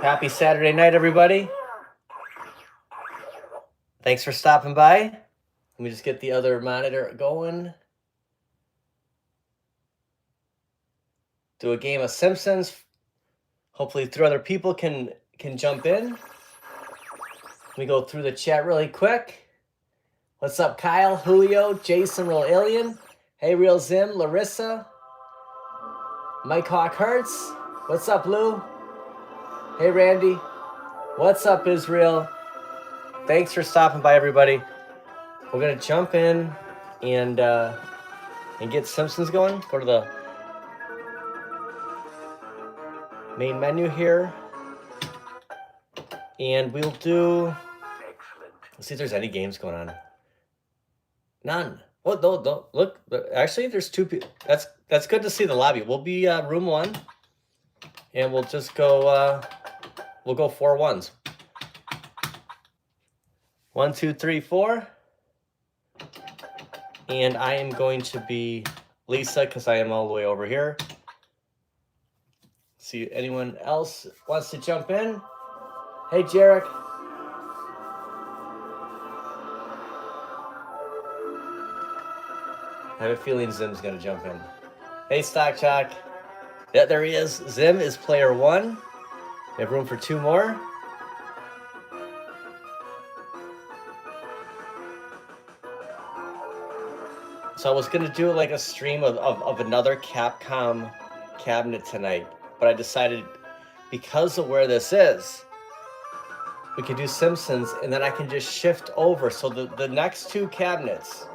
Happy Saturday night, everybody. Thanks for stopping by. Let me just get the other monitor going. Do a game of Simpsons. Hopefully 3 other people can jump in. Let me go through the chat really quick. What's up, Kyle, Julio, Jason, Real Alien? Hey, Real Zim, Larissa. Mike Hawk Hertz. What's up, Lou? Hey, Randy. What's up, Israel? Thanks for stopping by, everybody. We're gonna jump in and get Simpsons going. Go to the main menu here, and we'll do. Let's see if there's any games going on. None. Oh, no, look. Actually, there's 2 people. That's good to see the lobby. We'll be room 1, and we'll just go. We'll go 4 ones. 1, 2, 3, 4. And I am going to be Lisa because I am all the way over here. See anyone else wants to jump in? Hey, Jarek. I have a feeling Zim's going to jump in. Hey, Stock Chalk. Yeah, there he is. Zim is player 1. We have room for 2 more. So I was going to do like a stream of another Capcom cabinet tonight, but I decided because of where this is, we could do Simpsons, and then I can just shift over. So the next 2 cabinets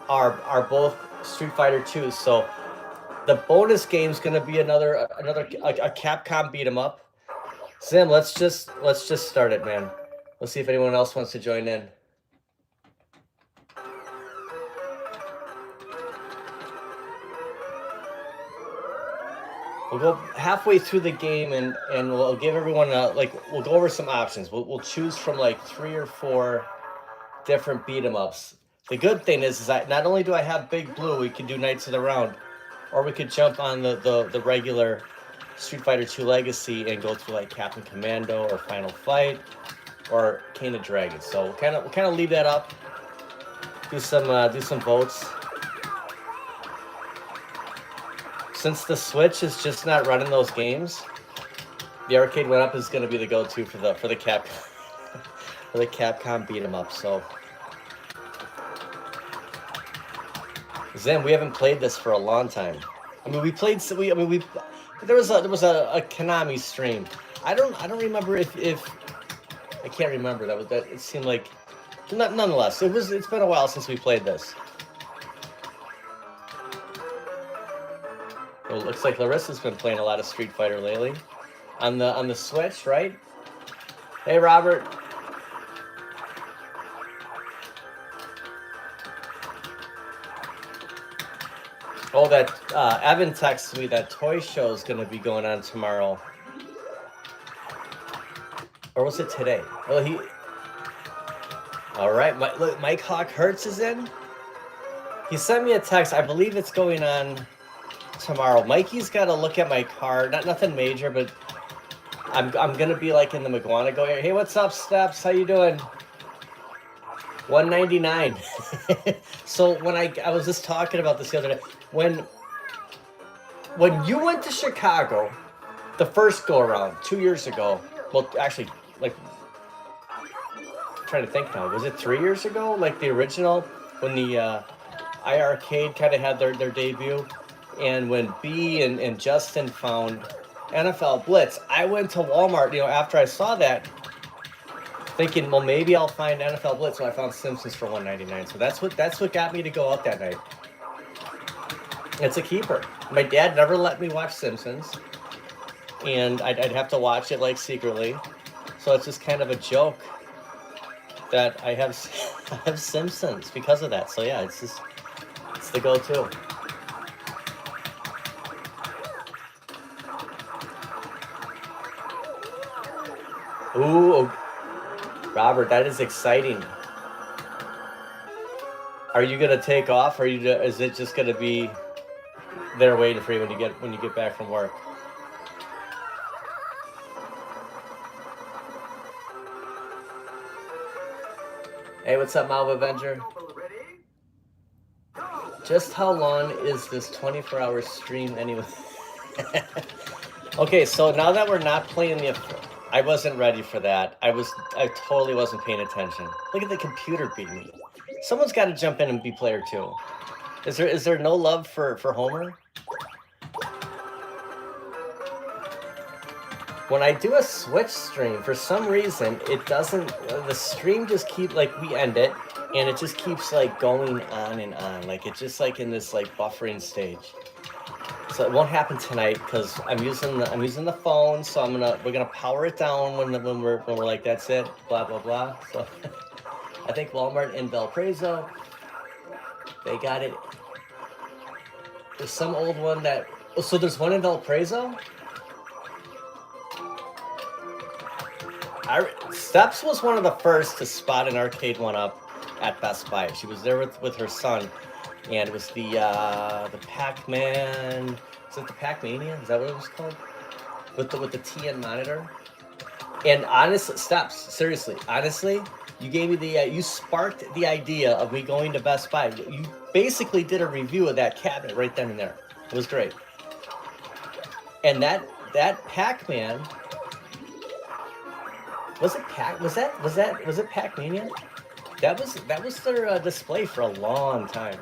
are both Street Fighter 2. So the bonus game is going to be another Capcom beat 'em up. Zim, let's just start it, man. Let's see if anyone else wants to join in. We'll go halfway through the game and we'll give everyone we'll go over some options. We'll choose from like 3 or 4 different beat 'em ups. The good thing is not only do I have Big Blue, we can do Knights of the Round, or we could jump on the regular Street Fighter 2 Legacy and go through like Captain Commando or Final Fight or King of Dragons. So we'll kind of leave that up. Do some votes. Since the Switch is just not running those games, the arcade went up is going to be the go-to for the Capcom beat 'em up. So, Zim, we haven't played this for a long time. I mean, there was a Konami stream. I don't remember if I can't remember that it seemed like nonetheless it's been a while since we played this. Well, it looks like Larissa's been playing a lot of Street Fighter lately on the Switch, right? Hey, Robert. Oh, that Evan texts me that toy show is going to be going on tomorrow. Or was it today? Well, all right, Mike Hawk Hertz is in. He sent me a text. I believe it's going on tomorrow. Mikey's got to look at my card. Nothing major, but I'm gonna be like in the McGuanago area. Hey, what's up, Steps? How you doing? $199. So when I was just talking about this the other day, when you went to Chicago, the first go around 2 years ago. Well, actually, like I'm trying to think now. Was it 3 years ago? Like the original when the iArcade kind of had their debut. And when B and Justin found NFL Blitz, I went to Walmart, after I saw that, thinking, well, maybe I'll find NFL Blitz. So I found Simpsons for $199. So that's what got me to go out that night. It's a keeper. My dad never let me watch Simpsons, and I'd have to watch it like secretly. So it's just kind of a joke that I have Simpsons because of that. So yeah, it's the go-to. Ooh, Robert, that is exciting. Are you gonna take off, or is it just gonna be there waiting for you when you get back from work? Hey, what's up, Malva Avenger? Just how long is this 24-hour stream anyway? Okay, so now that we're not playing the... I wasn't ready for that. I totally wasn't paying attention. Look at the computer beat me. Someone's got to jump in and be player 2. Is there no love for Homer? When I do a Switch stream, for some reason, it doesn't... The stream just keeps... Like, we end it, and it just keeps, like, going on and on. Like, it's just, like, in this, like, buffering stage. So it won't happen tonight because I'm using the phone. So we're gonna power it down when we're like, that's it, blah blah blah. So I think Walmart in Valparaiso, they got it. There's some old one that... Oh, so there's one in Valparaiso? Steps was one of the first to spot an arcade one-up at Best Buy. She was there with her son, and it was the Pac-Man. Is it the Pac-Mania? Is that what it was called? With the TN monitor. And honestly, Steps, seriously, honestly, you gave me the you sparked the idea of me going to Best Buy. You basically did a review of that cabinet right then and there. It was great. And that Pac-Man. Was it Pac-Mania? That was their display for a long time.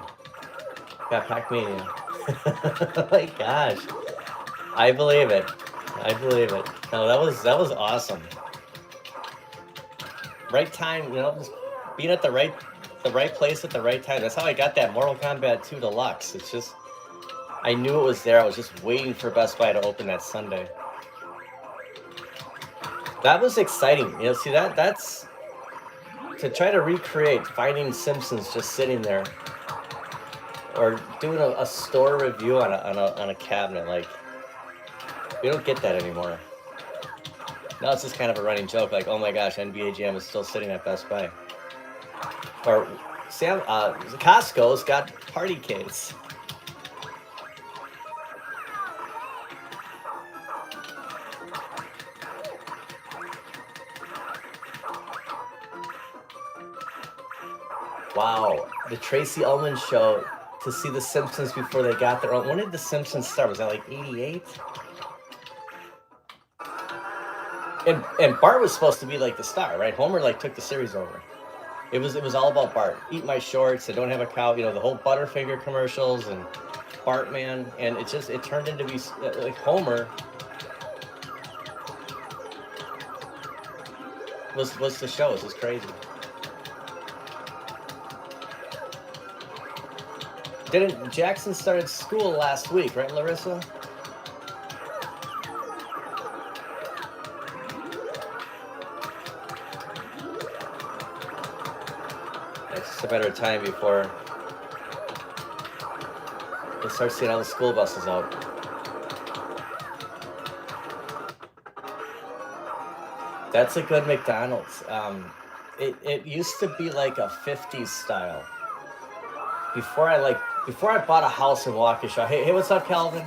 That Pac-Mania. Oh my gosh. I believe it. No, that was awesome. Right time, you know, just being at the right place at the right time. That's how I got that Mortal Kombat 2 Deluxe. It's just, I knew it was there. I was just waiting for Best Buy to open that Sunday. That was exciting. You know, see that's to try to recreate finding Simpsons just sitting there, or doing a store review on a cabinet. Like, we don't get that anymore. Now it's just kind of a running joke. Like, oh my gosh, NBA Jam is still sitting at Best Buy. Or Costco's got party case. Wow, the Tracy Ullman show, to see the Simpsons before they got their own. When did the Simpsons start? Was that like 88? And Bart was supposed to be like the star, right? Homer like took the series over. It was all about Bart. Eat my shorts. I don't have a cow. You know, the whole Butterfinger commercials and Bartman, and it turned into be like Homer was the show. It was crazy. Jackson started school last week, right, Larissa? It's just a better time before they start seeing all the school buses out. That's a good McDonald's. It used to be like a 50s style. Before I bought a house in Waukesha. Hey, what's up, Calvin?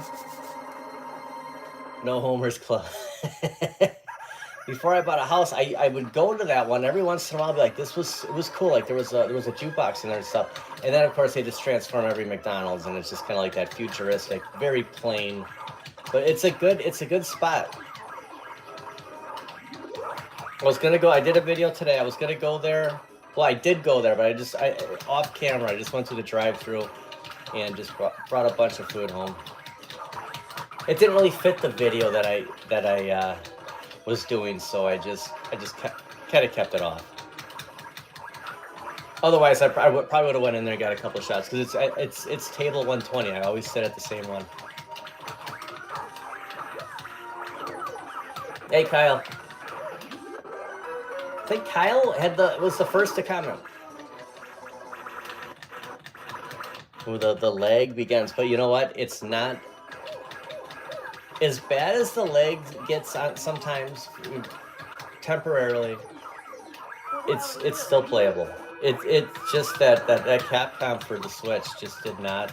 No Homer's Club. Before I bought a house, I would go to that one every once in a while. I'd be like, it was cool. Like there was a jukebox in there and stuff. And then of course they just transform every McDonald's, and it's just kind of like that futuristic, very plain. But it's a good spot. I did a video today. I was gonna go there. Well, I did go there, but I off camera, I just went through the drive-thru and just brought a bunch of food home. It didn't really fit the video that I was doing, so I just kind of kept it off. Otherwise, I probably would have went in there and got a couple shots, because it's table 120. I always sit at the same one. Hey, Kyle. I think Kyle was the first to comment. Ooh, the leg begins, but you know what? It's not as bad as the leg gets on sometimes. Temporarily, it's still playable. It's just that Capcom for the Switch just did not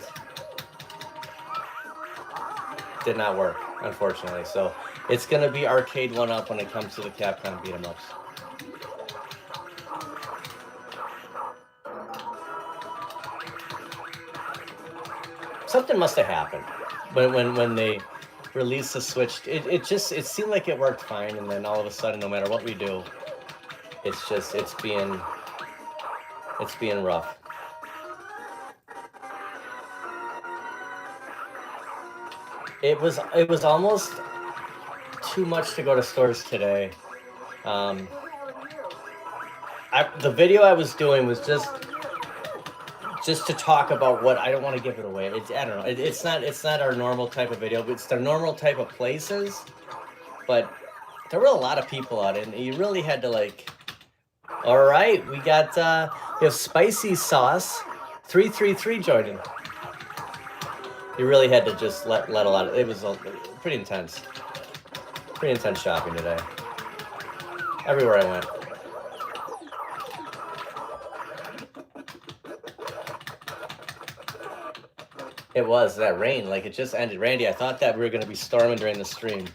work, unfortunately. So it's gonna be arcade one up when it comes to the Capcom beat 'em ups. something must have happened when they released the Switch. It seemed like it worked fine, and then all of a sudden, no matter what we do, it's being rough. It was almost too much to go to stores today. The video I was doing was just to talk about what I don't want to give it away. I don't know. It's not our normal type of video. It's the normal type of places, but there were a lot of people out, and you really had to like. All right, we have spicy sauce. 333 joining. You really had to just let a lot of. It was pretty intense. Pretty intense shopping today. Everywhere I went. It was that rain, like it just ended. Randy, I thought that we were going to be storming during the stream.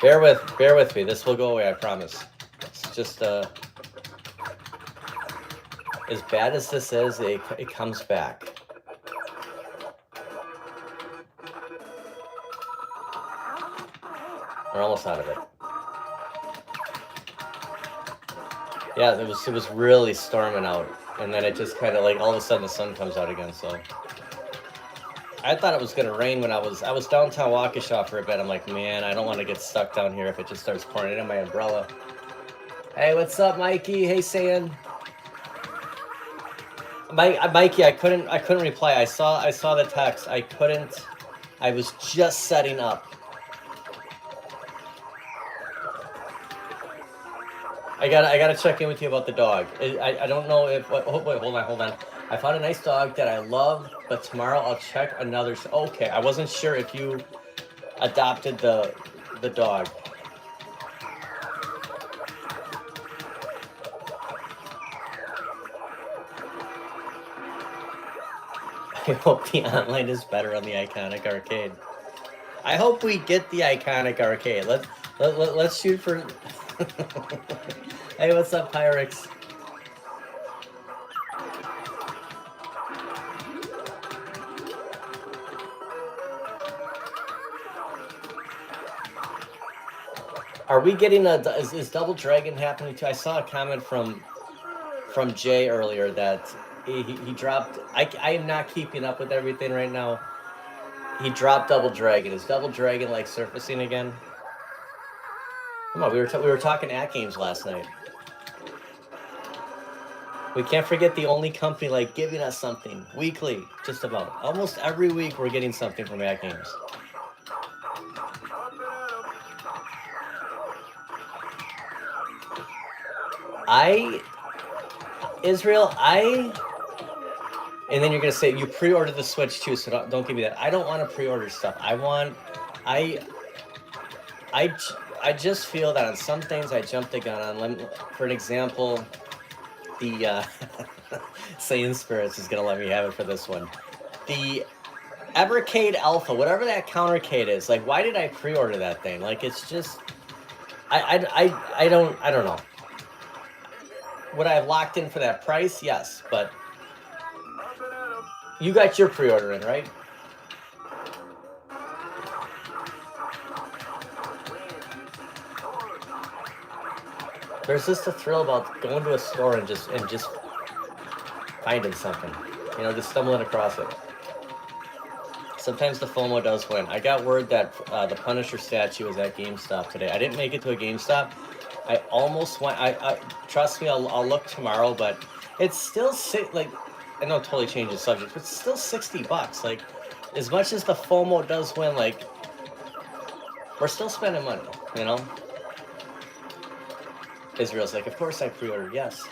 Bear with me. This will go away, I promise. It's just as bad as this is, it comes back. We're almost out of it. Yeah, it was really storming out, and then it just kind of like all of a sudden the sun comes out again. So I thought it was gonna rain when I was downtown Waukesha for a bit. I'm like, man, I don't want to get stuck down here if it just starts pouring in my umbrella. Hey, what's up, Mikey? Hey, San. Mikey, I couldn't reply. I saw the text. I couldn't. I was just setting up. I gotta check in with you about the dog. I don't know if. Wait, hold on. I found a nice dog that I love, but tomorrow I'll check another. Okay, I wasn't sure if you adopted the dog. I hope the online is better on the Iconic Arcade. I hope we get the Iconic Arcade. Let's shoot for. Hey, what's up, Pyrex? Are we getting is Double Dragon happening too? I saw a comment from Jay earlier that he dropped. I am not keeping up with everything right now. He dropped Double Dragon. Is Double Dragon like surfacing again? Come on, we were talking at games last night. We can't forget the only company like giving us something weekly, just about. Almost every week we're getting something from at games. Israel, and then you're gonna say you pre-ordered the Switch too, so don't give me that. I don't want to pre-order stuff. I just feel that on some things I jumped the gun on. For an example, the Saiyan Spirits is gonna let me have it for this one. The Evercade Alpha, whatever that countercade is, like, why did I pre-order that thing? Like, it's just, I don't know. Would I have locked in for that price? Yes, but you got your pre-order in, right? There's just a thrill about going to a store and just finding something, you know, just stumbling across it. Sometimes the FOMO does win. I got word that the Punisher statue was at GameStop today. I didn't make it to a GameStop. I almost went. I trust me. I'll look tomorrow, but it's still like, I know it totally changes the subject, but it's still $60. Like, as much as the FOMO does win, like, we're still spending money, you know. Israel's like, of course I pre-ordered. Yes.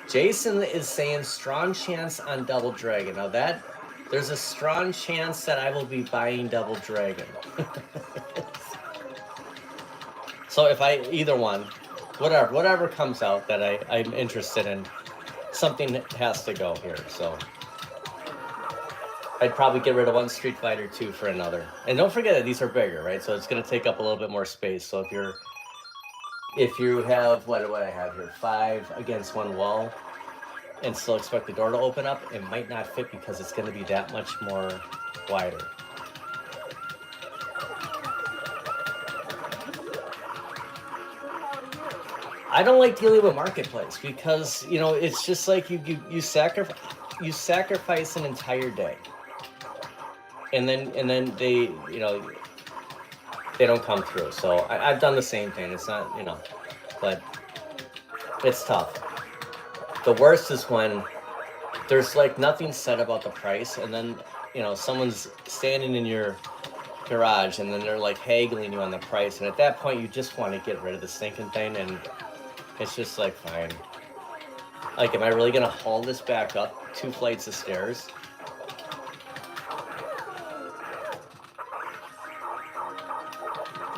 Jason is saying strong chance on Double Dragon. Now that there's a strong chance that I will be buying Double Dragon. So if I either one, whatever comes out that I'm interested in, something has to go here. So I'd probably get rid of one Street Fighter 2 for another. And don't forget that these are bigger, right? So it's going to take up a little bit more space. So if you have, what do I have here? 5 against one wall. and still expect the door to open up, it might not fit because it's going to be that much more wider. I don't like dealing with marketplace because, you know, it's just like you sacrifice an entire day, and then they, you know, they don't come through. So I've done the same thing. It's not, you know, but it's tough. The worst is when there's like nothing said about the price, and then, you know, someone's standing in your garage and then they're like haggling you on the price, and at that point you just want to get rid of the stinking thing, and it's just like, fine. Like, am I really gonna haul this back up 2 flights of stairs?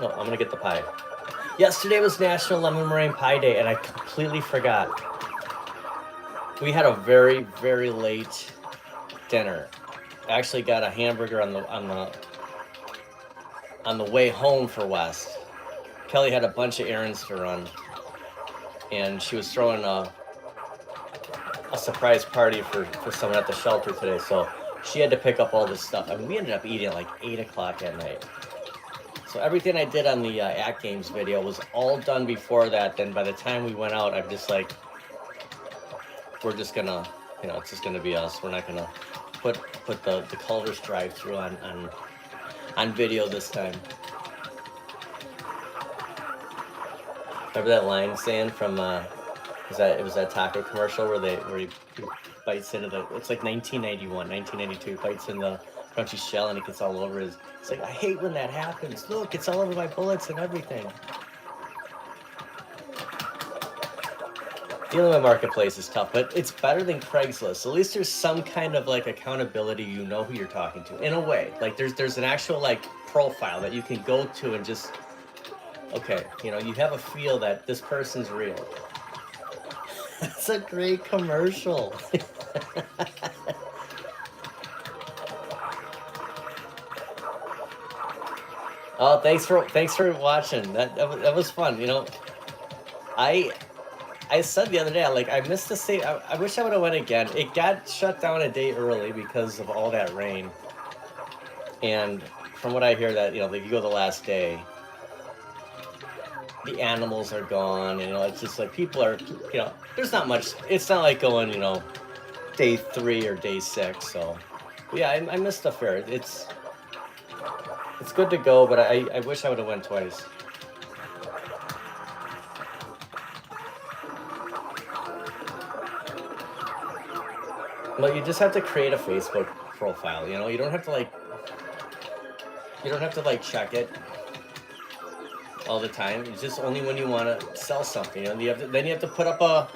No, I'm gonna get the pie. Yesterday was National Lemon Meringue Pie Day, and I completely forgot. We had a very, very late dinner. I actually got a hamburger on the way home for West. Kelly had a bunch of errands to run, and she was throwing a surprise party for someone at the shelter today, so she had to pick up all this stuff. I mean, we ended up eating at like 8 o'clock at night. So everything I did on the At Games video was all done before that. Then by the time we went out, I'm just like, we're just gonna, you know, it's just gonna be us. We're not gonna put the Culver's drive-through on video this time. Remember that line saying from it was that taco commercial where he bites into it's like 1991, 1992, bites in the crunchy shell and it gets all over his. It's like, I hate when that happens. Look, it's all over my bullets and everything. Dealing with marketplace is tough, but it's better than Craigslist. At least there's some kind of like accountability. You know who you're talking to in a way. Like there's an actual like profile that you can go to and just, okay, you know, you have a feel that this person's real. That's a great commercial. Oh, thanks for watching. That was fun. You know, I said the other day, like, I missed the state. I wish I would have went again. It got shut down a day early because of all that rain. And from what I hear, that, you know, if you go the last day, the animals are gone. And, you know, it's just like people are, you know, there's not much. It's not like going, you know, day 3 or day 6. So, yeah, I missed the fair. It's good to go, but I wish I would have went twice. But you just have to create a Facebook profile, you know? You don't have to like check it all the time. It's just only when you want to sell something. You know, then you have to put up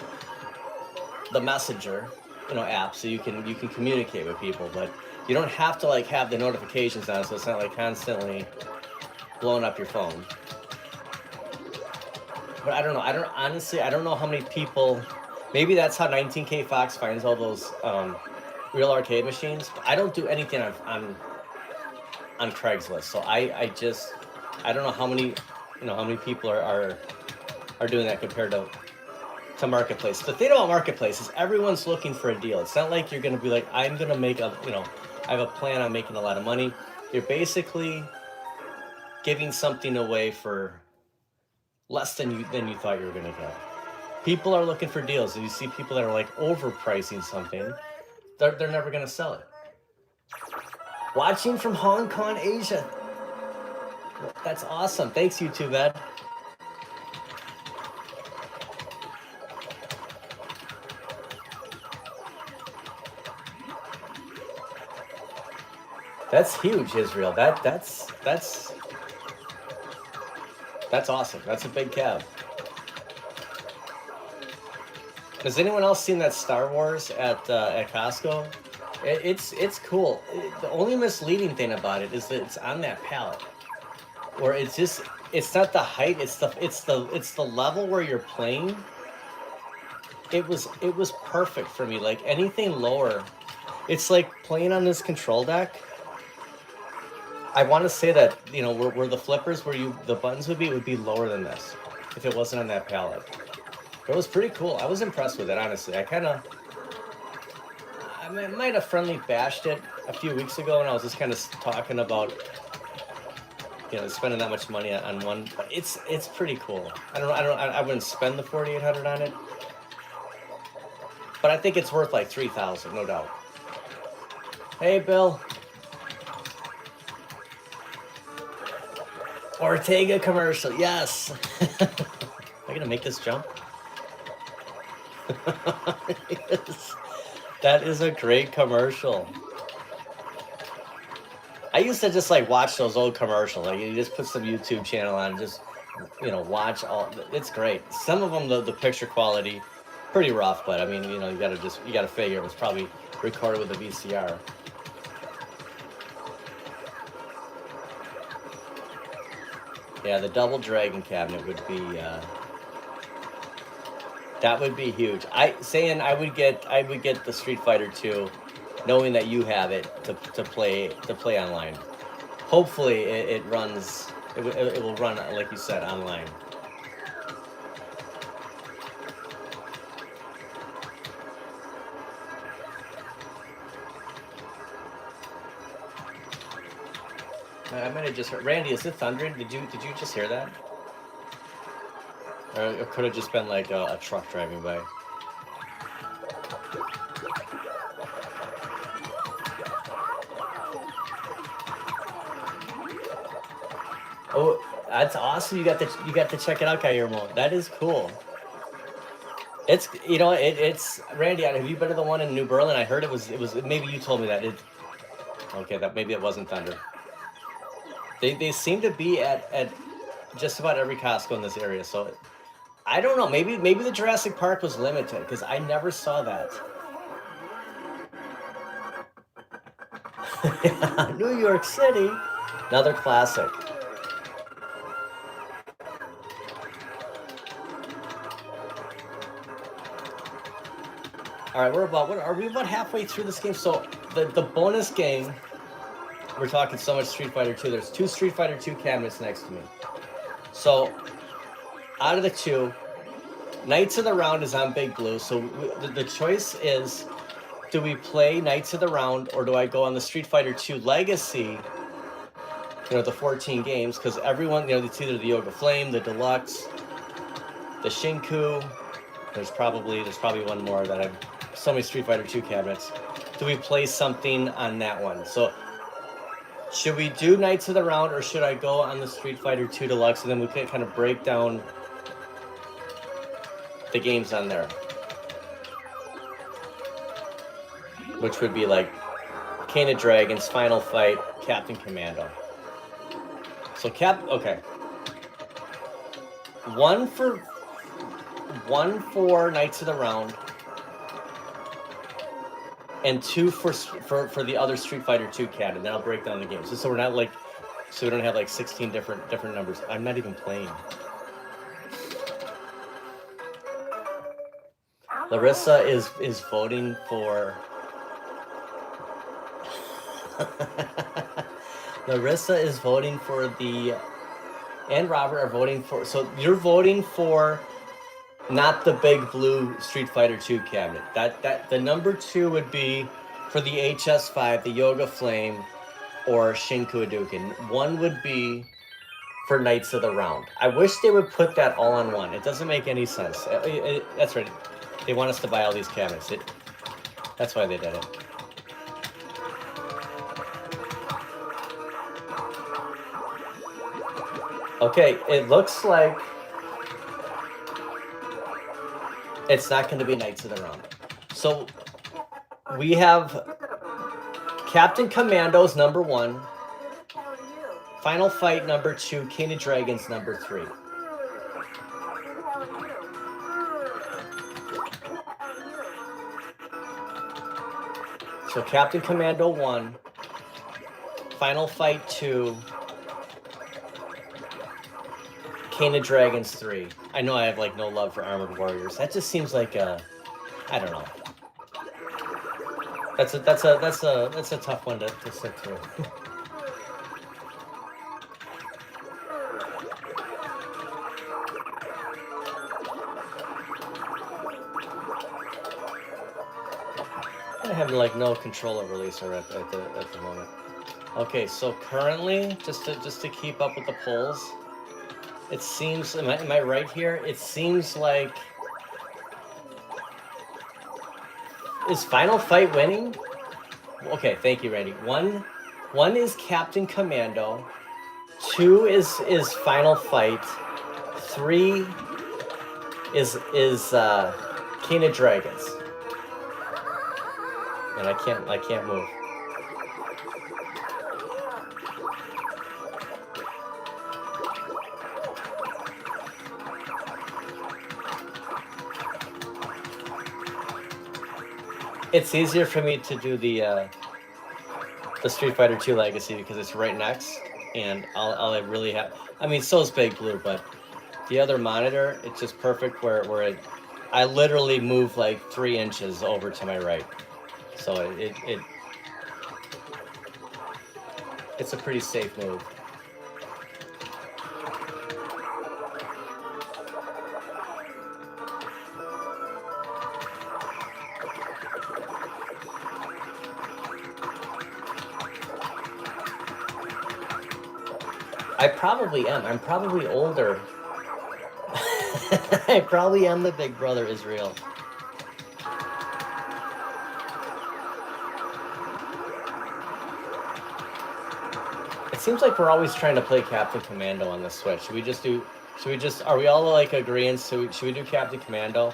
the messenger, you know, app so you can communicate with people, but you don't have to like have the notifications on, so it's not like constantly blowing up your phone. But I don't know. I don't know how many people. Maybe that's how 19K Fox finds all those real arcade machines. I don't do anything on Craigslist, so I don't know how many, you know, how many people are doing that compared to Marketplace. The thing about Marketplace is everyone's looking for a deal. It's not like you're going to be like, I'm going to make a, you know, I have a plan on making a lot of money. You're basically giving something away for less than you thought you were going to get. People are looking for deals. And you see people that are like overpricing something, they're never going to sell it. Watching from Hong Kong, Asia. That's awesome. Thanks, YouTube, Ed. That's huge, Israel. That's awesome. That's a big cab. Has anyone else seen that Star Wars at Costco? It's cool. The only misleading thing about it is that it's on that pallet, or it's not the height. It's the level where you're playing. It was perfect for me. Like anything lower, it's like playing on this control deck. I want to say that, you know, where the flippers, the buttons would be lower than this if it wasn't on that pallet. But it was pretty cool. I was impressed with it, honestly. I kind of might have friendly bashed it a few weeks ago, and I was just kind of talking about, you know, spending that much money on one. But it's pretty cool. I wouldn't spend the 4,800 on it, but I think it's worth like 3,000, no doubt. Hey, Bill. Ortega commercial, yes. Am I gonna make this jump? Yes. That is a great commercial. I used to just like watch those old commercials. Like you just put some YouTube channel on and just, you know, watch all. It's great. Some of them, the picture quality, pretty rough. But I mean, you know, you gotta figure it was probably recorded with a VCR. Yeah, the double dragon cabinet would be. That would be huge. I would get the Street Fighter 2, knowing that you have it to play online. Hopefully it runs. It will run like you said online. I might have just heard. Randy, is it thundering? Did you just hear that? Or it could have just been like a truck driving by. Oh, that's awesome! You got to check it out, Guillermo. That is cool. It's, you know, it's Randy. Have you been to the one in New Berlin? I heard it was maybe you told me that it. Okay, that maybe it wasn't Thunder. They seem to be at just about every Costco in this area, so I don't know. Maybe the Jurassic Park was limited because I never saw that. Yeah, New York City, another classic. All right, are we about halfway through this game? So the bonus game, we're talking so much Street Fighter 2. There's 2 Street Fighter 2 cabinets next to me. So out of the 2, Knights of the Round is on Big Blue. So the choice is, do we play Knights of the Round or do I go on the Street Fighter 2 Legacy? You know, the 14 games, because everyone, you know, it's either the Yoga Flame, the Deluxe, the Shinku. There's probably one more that I've. So many Street Fighter 2 cabinets. Do we play something on that one? So should we do Knights of the Round or should I go on the Street Fighter 2 Deluxe and then we can kind of break down the games on there? Which would be like Kane of Dragons, Final Fight, Captain Commando. So okay. One for Knights of the Round. And 2 for the other Street Fighter 2 cabinet. Then I'll break down the games. So we're not like, so we don't have like 16 different numbers. I'm not even playing. Larissa is voting for. Larissa is voting for and Robert are voting for. So you're voting for. Not the Big Blue Street Fighter 2 cabinet. That the number 2 would be for the HS5, the Yoga Flame, or Shinku Hadouken. 1 would be for Knights of the Round. I wish they would put that all on one. It doesn't make any sense. That's right. They want us to buy all these cabinets. That's why they did it. Okay, it looks like it's not going to be Knights of the Round. So we have Captain Commandos number 1, Final Fight number 2, King of Dragons number 3. So Captain Commando 1, Final Fight 2, King of Dragons 3. I know I have like no love for Armored Warriors. That just seems like I don't know. That's a tough one to sit through. I have like no controller releaser at the moment. Okay, so currently, just to keep up with the polls, it seems, am I right here? It seems like, is Final Fight winning? Okay, thank you, Randy. One is Captain Commando, 2 is Final Fight, 3 is King of Dragons. And I can't move. It's easier for me to do the Street Fighter 2 Legacy because it's right next, and I'll really have. I mean, so is Big Blue, but the other monitor, it's just perfect where I literally move like 3 inches over to my right, so it's a pretty safe move. I probably am. I'm probably older. I probably am the big brother, Israel. It seems like we're always trying to play Captain Commando on the Switch. Should we just, are we all like agreeing? Should we do Captain Commando?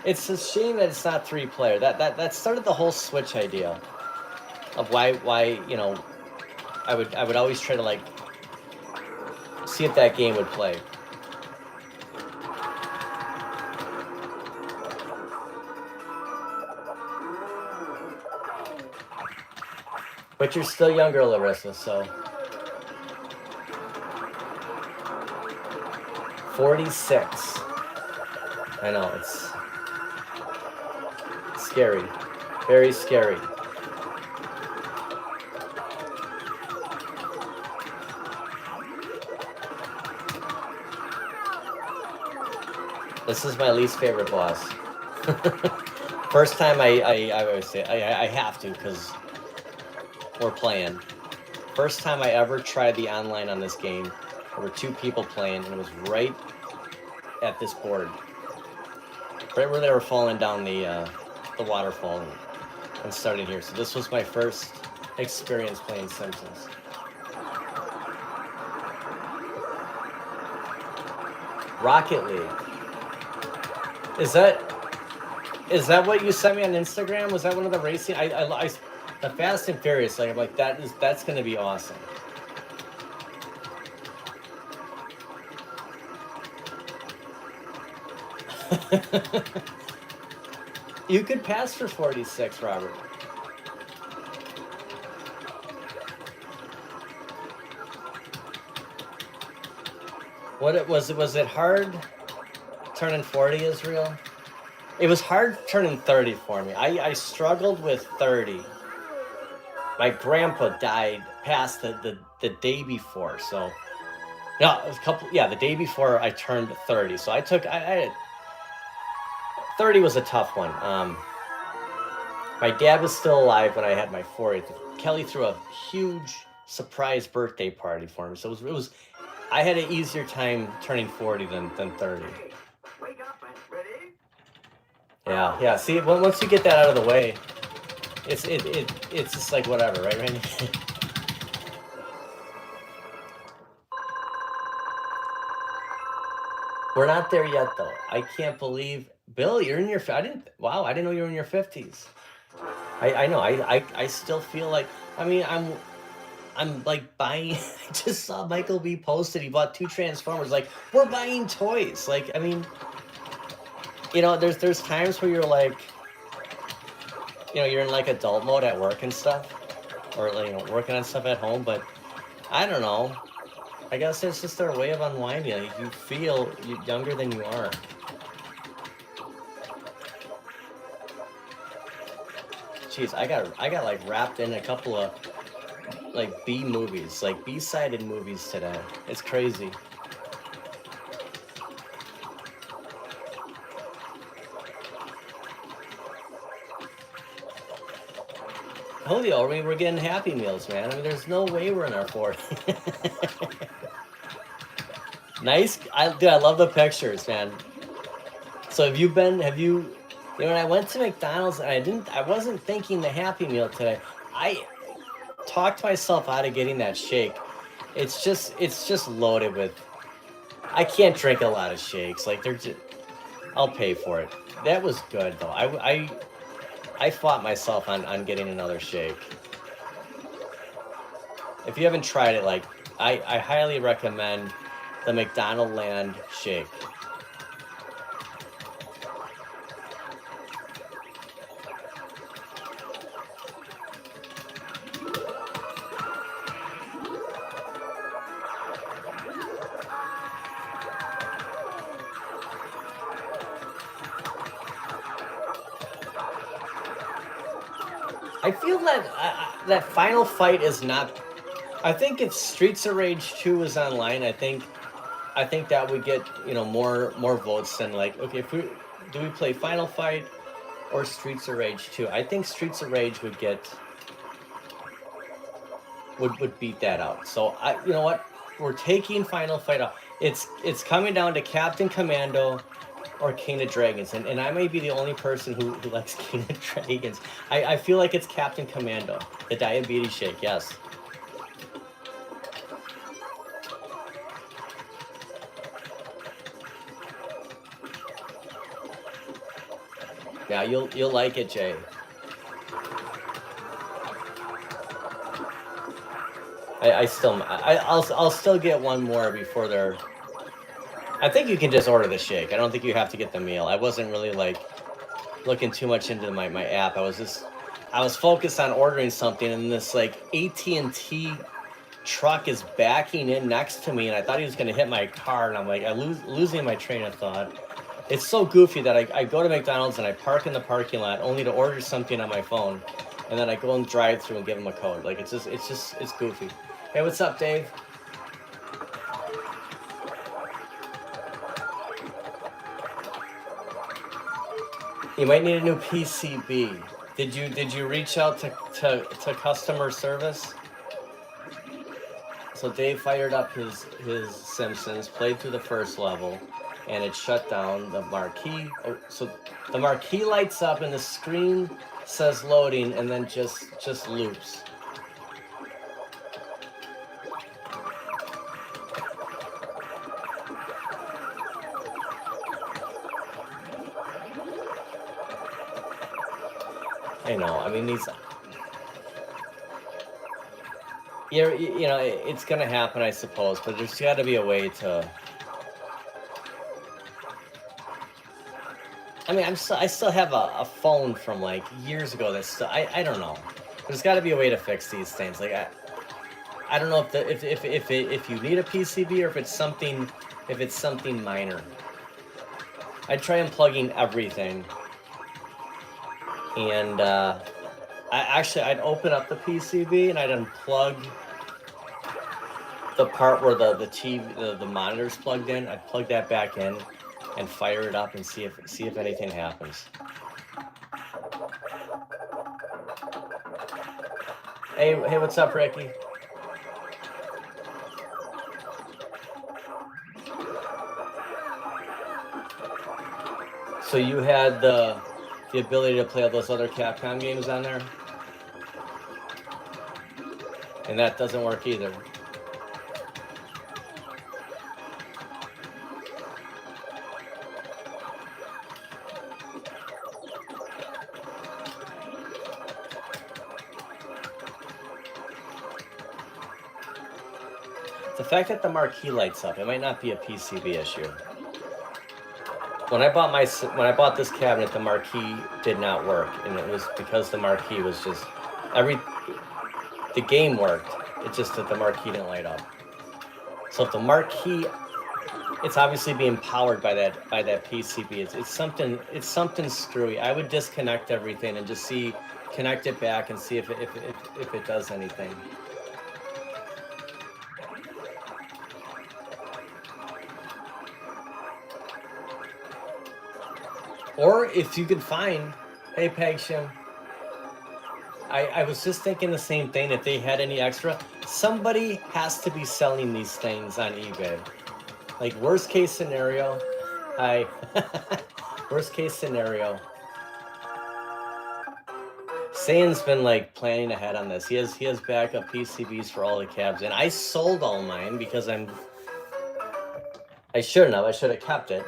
It's a shame that it's not 3-player. That started the whole Switch idea of why, you know, I would always try to like see if that game would play. But you're still younger, Larissa, so. 46. I know, it's scary. Very scary. This is my least favorite boss. First time I always say, I have to because we're playing. First time I ever tried the online on this game, there were 2 people playing, and it was right at this board. Right where they were falling down the waterfall and starting here. So this was my first experience playing Simpsons. Rocket League. Is that what you sent me on Instagram? Was that one of the racing? The Fast and Furious. Like I'm like that's gonna be awesome. You could pass for 46, Robert. Was it hard turning 40, Israel? It was hard turning 30 for me. I struggled with 30. My grandpa died past the day before, so no, it was the day before I turned 30. So I 30 was a tough one. My dad was still alive when I had my 40th. Kelly threw a huge surprise birthday party for me, so it was I had an easier time turning 40 than 30. Wake up, ready? Yeah. See, once you get that out of the way, it's just like whatever, right, Randy? We're not there yet, though. I can't believe, Bill, you're in your. I didn't know you were in your 50s. I know. I still feel like. I mean, I'm like buying. I just saw Michael B posted. He bought 2 Transformers. Like, we're buying toys. Like, I mean, you know, there's times where you're like, you know, you're in like adult mode at work and stuff, or like, you know, working on stuff at home. But I don't know. I guess it's just their way of unwinding. Like, you feel younger than you are. Jeez, I got like wrapped in a couple of like B movies, like B-sided movies today. It's crazy. Julio, we're getting Happy Meals, man. I mean, there's no way we're in our 40s. Nice. Dude, I love the pictures, man. So have you, when I went to McDonald's and I wasn't thinking the Happy Meal today. I talked myself out of getting that shake. It's just loaded with, I can't drink a lot of shakes. Like they're just, I'll pay for it. That was good though. I fought myself on getting another shake. If you haven't tried it, like I highly recommend the McDonald Land shake. I feel that that final fight is not. I think if Streets of Rage 2 is online, I think that would get more votes than like, okay, if we play Final Fight or Streets of Rage 2. I think Streets of Rage would beat that out. So you know what, we're taking Final Fight out. It's coming down to Captain Commando or King of Dragons, and I may be the only person who likes King of Dragons. I feel like it's Captain Commando, the diabetes shake. Yes. Yeah, you'll like it, Jay. I'll still get one more before they're. I think you can just order the shake. I don't think you have to get the meal. I wasn't really like looking too much into my app. I was focused on ordering something, and this like AT&T truck is backing in next to me, and I thought he was gonna hit my car, and I'm like, losing my train of thought. It's so goofy that I go to McDonald's and I park in the parking lot only to order something on my phone, and then I go and drive through and give them a code. Like it's goofy. Hey, what's up, Dave? You might need a new PCB. Did you reach out to customer service? So Dave fired up his Simpsons, played through the first level, and it shut down the marquee. So the marquee lights up and the screen says loading, and then just loops. I know. I mean, these. Yeah, it's gonna happen, I suppose, but there's got to be a way to. I mean, I still have a phone from like years ago that's still, I don't know. There's got to be a way to fix these things. Like I don't know if you need a PCB or if it's something minor. I'd try unplugging everything, and I'd open up the PCB and I'd unplug the part where the TV the monitor's plugged in. I'd plug that back in and fire it up and see if anything happens. Hey, what's up, Ricky? So you had the ability to play all those other Capcom games on there? And that doesn't work either. The fact that the marquee lights up, it might not be a PCB issue. When I bought this cabinet, the marquee did not work, and it was because the marquee was just the game worked. It's just that the marquee didn't light up. So if the marquee, it's obviously being powered by that PCB. It's something screwy. I would disconnect everything and just connect it back and see if it does anything. Or if you can find, hey Pegsham, I was just thinking the same thing. If they had any extra, somebody has to be selling these things on eBay. Like worst case scenario, worst case scenario. Sayan's been like planning ahead on this. He has backup PCBs for all the cabs, and I sold all mine because I shouldn't have. I should have kept it.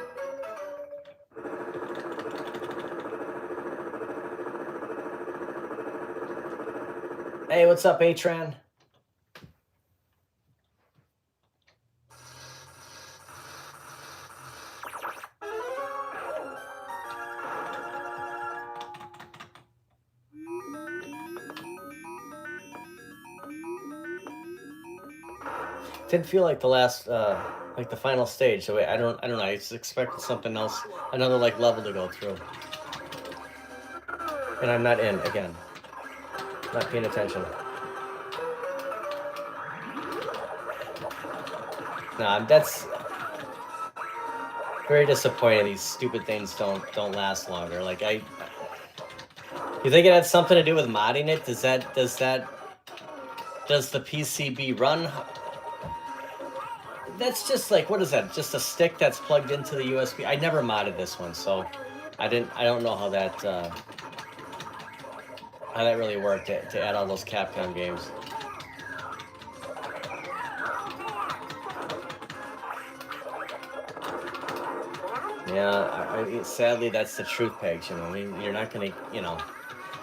Hey, what's up, Atran? Didn't feel like the last, like the final stage. So I don't know. I just expected something else, another like level to go through. And I'm not in again. Not paying attention. Nah, that's very disappointing. These stupid things don't last longer. Like you think it had something to do with modding it? Does the PCB run? That's just like, what is that? Just a stick that's plugged into the USB. I never modded this one, so I don't know how that really worked to add all those Capcom games. Yeah, sadly that's the truth, Pegs. You know, I mean, you're not gonna, you know.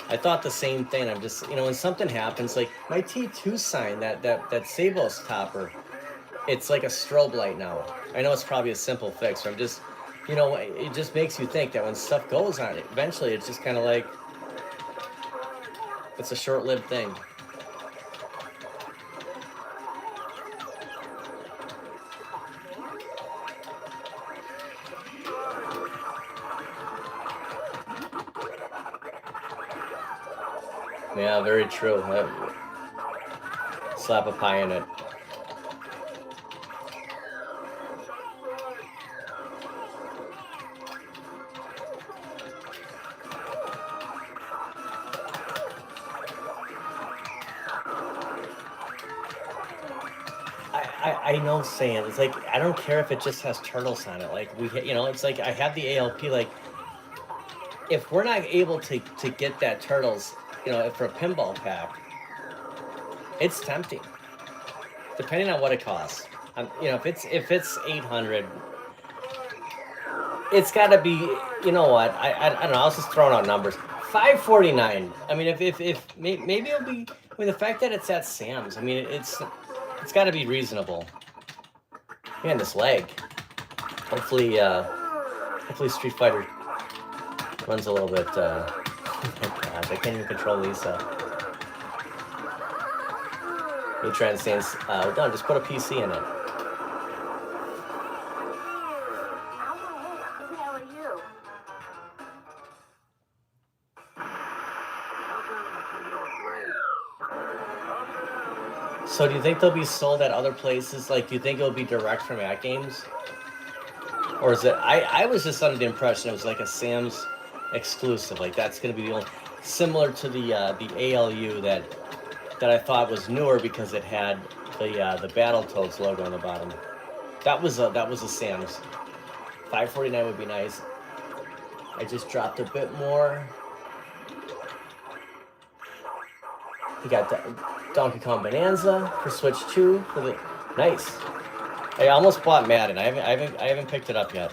I thought the same thing. I'm just, you know, when something happens, like my T2 sign, that Sabos topper, it's like a strobe light now. I know it's probably a simple fix, but I'm just, you know, it just makes you think that when stuff goes on it, eventually it's just kind of like, it's a short-lived thing. Yeah, very true. Slap a pie in it. I know, saying it's like, I don't care if it just has turtles on it. Like you know, it's like I have the ALP. Like if we're not able to get that turtles, you know, for a pinball pack, it's tempting. Depending on what it costs, you know, if it's 800, it's got to be. You know what? I don't know. I was just throwing out numbers. 549. I mean, if maybe it'll be. I mean, the fact that it's at Sam's. I mean, it's got to be reasonable. Man, this leg. Hopefully Street Fighter runs a little bit. Oh gosh, I can't even control Lisa. Me trying to stand. Done. Just put a PC in it. Who the hell are you? So do you think they'll be sold at other places? Like, do you think it'll be direct from At Games? Or is it, I was just under the impression it was like a Sam's exclusive. Like that's gonna be the only, similar to the ALU that I thought was newer because it had the Battletoads logo on the bottom. That was a Sam's. 549 would be nice. I just dropped a bit more. You got Donkey Kong Bonanza for Switch 2 for the nice. I almost bought Madden. I haven't picked it up yet.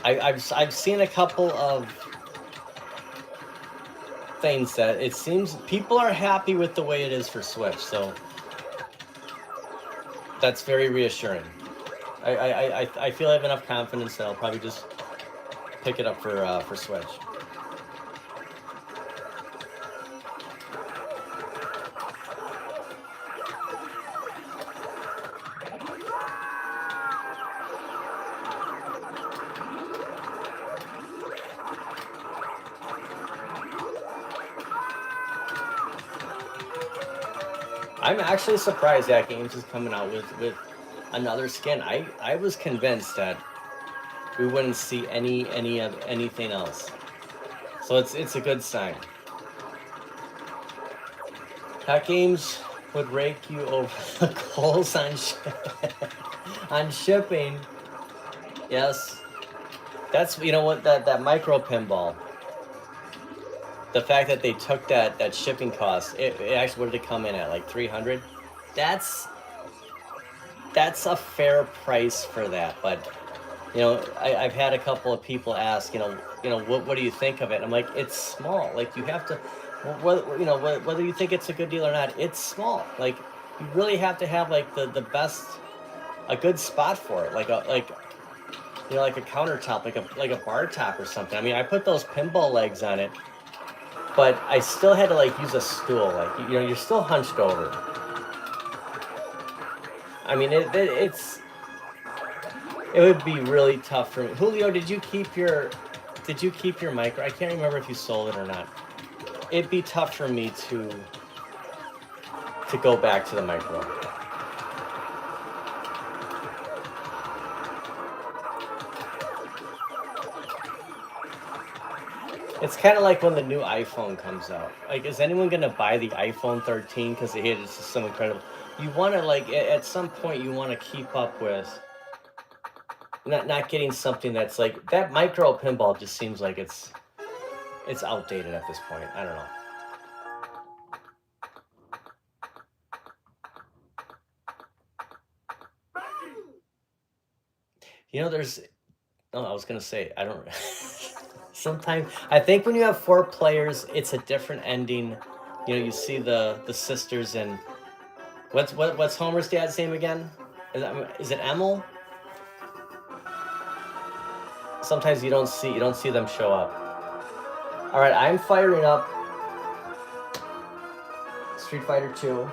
I've seen a couple of things that it seems people are happy with the way it is for Switch, so that's very reassuring. I feel I have enough confidence that I'll probably just pick it up for Switch. I'm actually surprised that Games is coming out with another skin. I was convinced that we wouldn't see anything else. So it's a good sign. Hot Games would rake you over the coals on on shipping. Yes, that's you know what that micro pinball. The fact that they took that shipping cost, it actually what did it come in at, like 300? That's a fair price for that. But you know, I've had a couple of people ask, what do you think of it? I'm like, it's small. Like you have to, whether you think it's a good deal or not, it's small. Like you really have to have like the best, a good spot for it, like like a countertop, like a bar top or something. I mean, I put those pinball legs on it, but I still had to like use a stool. Like you're still hunched over. I mean, it would be really tough for me. Julio, did you keep your micro? I can't remember if you sold it or not. It'd be tough for me to go back to the micro. It's kind of like when the new iPhone comes out. Like, is anyone gonna buy the iPhone 13 because they hate it's just so incredible? You want to like at some point you want to keep up with not getting something that's like that micro pinball just seems like it's outdated at this point. I don't know. There's. Oh, I was gonna say I don't. Sometimes I think when you have 4 players, it's a different ending. You see the sisters and what's Homer's dad's name again? Is it Emil? Sometimes you don't see them show up. All right, I'm firing up Street Fighter 2.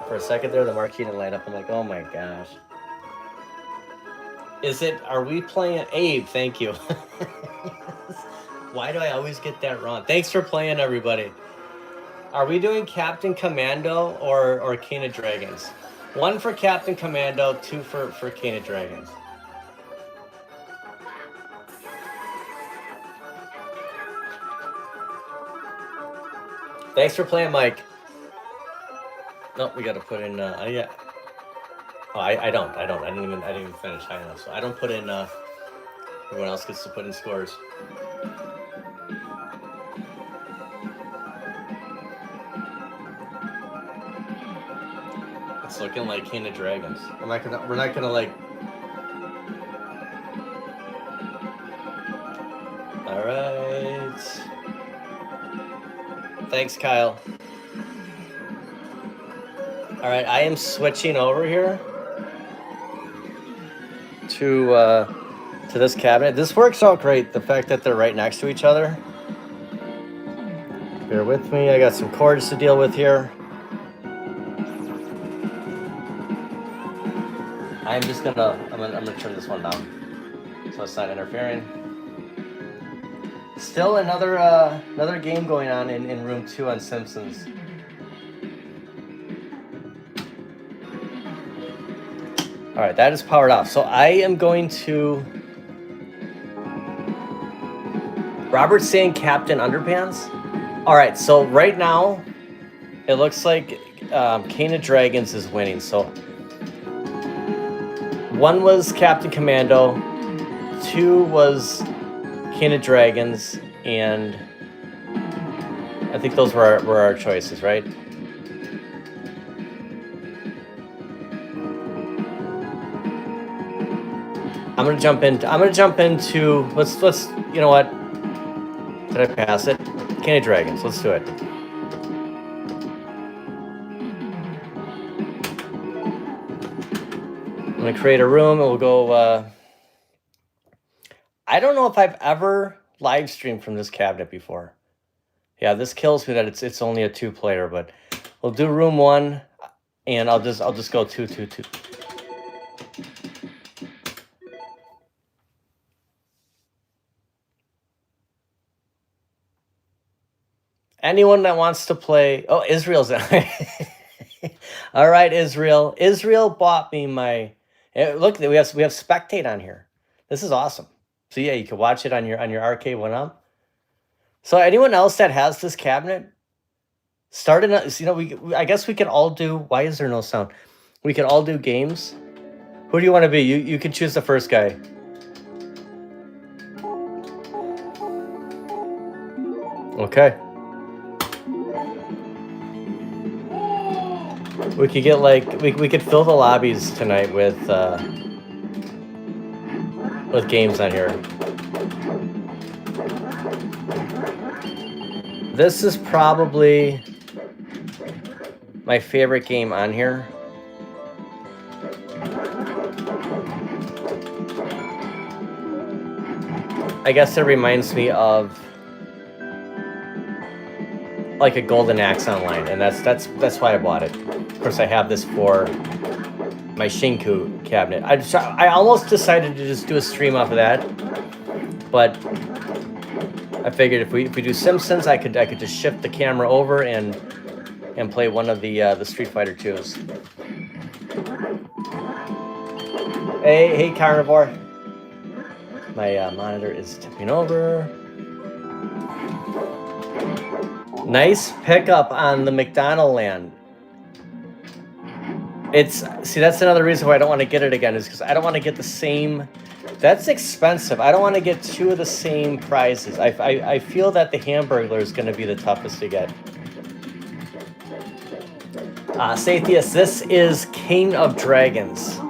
For a second there, the marquee didn't light up. I'm like, oh my gosh. Are we playing Abe? Thank you. Why do I always get that wrong? Thanks for playing, everybody. Are we doing Captain Commando or King of Dragons? 1 for Captain Commando, 2 for King of Dragons. Thanks for playing, Mike. Nope, we got to put in. Yeah. Oh, I don't. I didn't even finish high enough, so I don't put in. Everyone else gets to put in scores. It's looking like King of Dragons. We're not gonna like. All right. Thanks, Kyle. All right, I am switching over here to this cabinet. This works out great. The fact that they're right next to each other. Bear with me. I got some cords to deal with here. I'm gonna turn this one down so it's not interfering. Still another game going on in room 2 on Simpsons. All right, that is powered off. So I am going to. Robert's saying Captain Underpants. All right, so right now it looks like King of Dragons is winning. So 1 was Captain Commando, 2 was King of Dragons, and I think those were our choices, right? I'm gonna jump into let's you know what? Did I pass it? King of Dragons. Let's do it. I'm gonna create a room and we'll go. I don't know if I've ever live streamed from this cabinet before. Yeah, this kills me that it's only a 2-player, but we'll do room 1, and I'll just go 2, 2, 2. Anyone that wants to play... Oh, Israel's... All right, Israel. Israel bought me my... Look, we have spectate on here. This is awesome. So yeah, you can watch it on your arcade one up. So anyone else that has this cabinet, start in. You know, I guess we can all do. Why is there no sound? We can all do games. Who do you want to be? You can choose the first guy. Okay. We could get like we could fill the lobbies tonight with games on here. This is probably my favorite game on here. I guess it reminds me of like a Golden Axe Online, and that's why I bought it. Of course, I have this for my Shinku cabinet. I almost decided to just do a stream off of that, but I figured if we do Simpsons, I could just shift the camera over and play one of the Street Fighter 2s. Hey, Carnivore. My monitor is tipping over. Nice pickup on the McDonald land. See, that's another reason why I don't want to get it again, is because I don't want to get the same. That's expensive. I don't want to get two of the same prizes. I feel that the Hamburglar is going to be the toughest to get. Sathius, this is King of Dragons.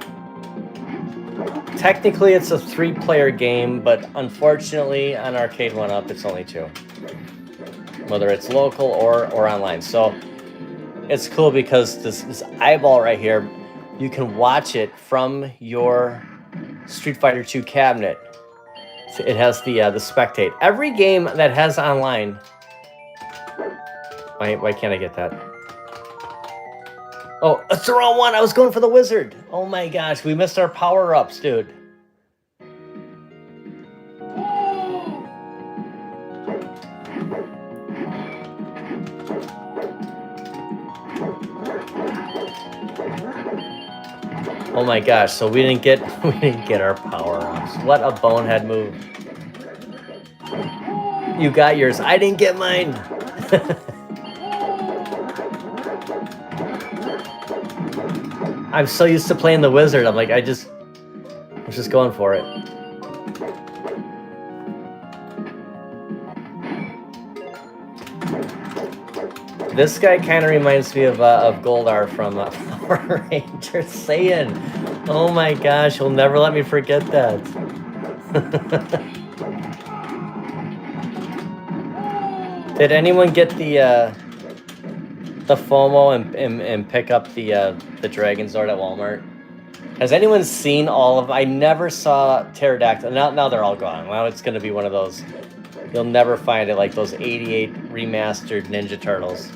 Technically, it's a 3-player game, but unfortunately, on Arcade 1-Up, it's only 2. Whether it's local or online. So it's cool because this eyeball right here, you can watch it from your Street Fighter 2 cabinet. So it has the spectate. Every game that has online. Why can't I get that? Oh, it's the wrong one. I was going for the wizard. Oh my gosh, we missed our power-ups, dude. Oh my gosh, so we didn't get our power-ups. What a bonehead move. You got yours. I didn't get mine. I'm so used to playing the wizard. I'm like, I was just going for it. This guy kind of reminds me of Goldar from Power Rangers. Saiyan. Oh my gosh, he'll never let me forget that. Did anyone get the FOMO and pick up the Dragon Zord at Walmart? Has anyone seen all of? I never saw Pterodactyl. Now they're all gone. Now it's going to be one of those. You'll never find it, like those 88 remastered Ninja Turtles.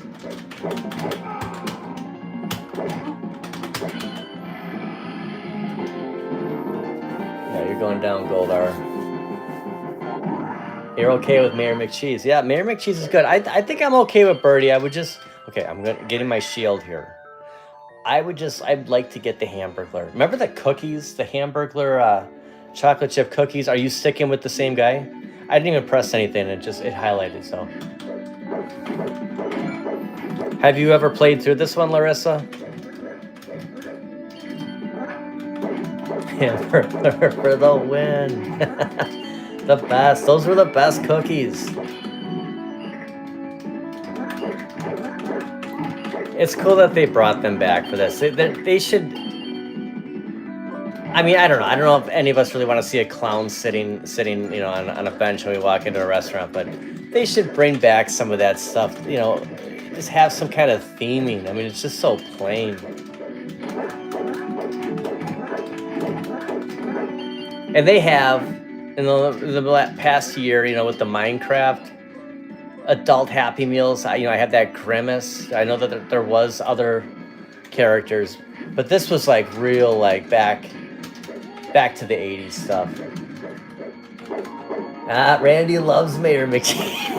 Yeah, you're going down, Goldar. You're okay with Mayor McCheese. Yeah, Mayor McCheese is good. I think I'm okay with Birdie. I would just... Okay, I'm getting my shield here. I'd like to get the Hamburglar. Remember the cookies? The Hamburglar chocolate chip cookies? Are you sticking with the same guy? I didn't even press anything. It highlighted, so... Have you ever played through this one, Larissa? Hamburglar for the win. The best. Those were the best cookies. It's cool that they brought them back for this. They should... I mean, I don't know. I don't know if any of us really want to see a clown sitting, you know, on a bench when we walk into a restaurant, but they should bring back some of that stuff, you know, just have some kind of theming. I mean, it's just so plain. And they have, in the past year, you know, with the Minecraft adult Happy Meals, I have that Grimace. I know that there was other characters, but this was like real, like back to the 80s stuff. Randy loves Mayor McCheese.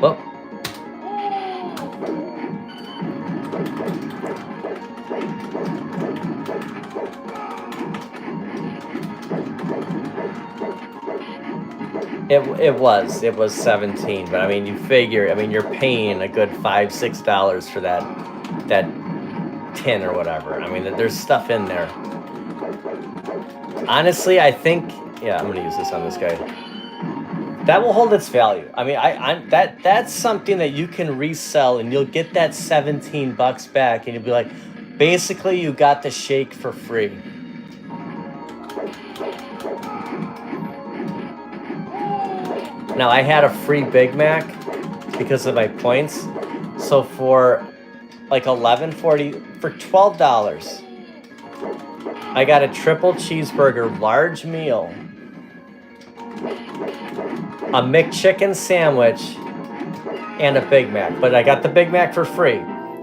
Well, It was 17, but I mean, you figure, I mean, you're paying a good $5-6 for that tin or whatever. I mean, there's stuff in there. Honestly, I think, yeah, I'm gonna use this on this guy. That will hold its value. I mean, that's something that you can resell, and you'll get that 17 bucks back, and you'll be like, basically, you got the shake for free. Now, I had a free Big Mac because of my points. So for like $11.40, for $12, I got a triple cheeseburger, large meal, a McChicken sandwich, and a Big Mac. But I got the Big Mac for free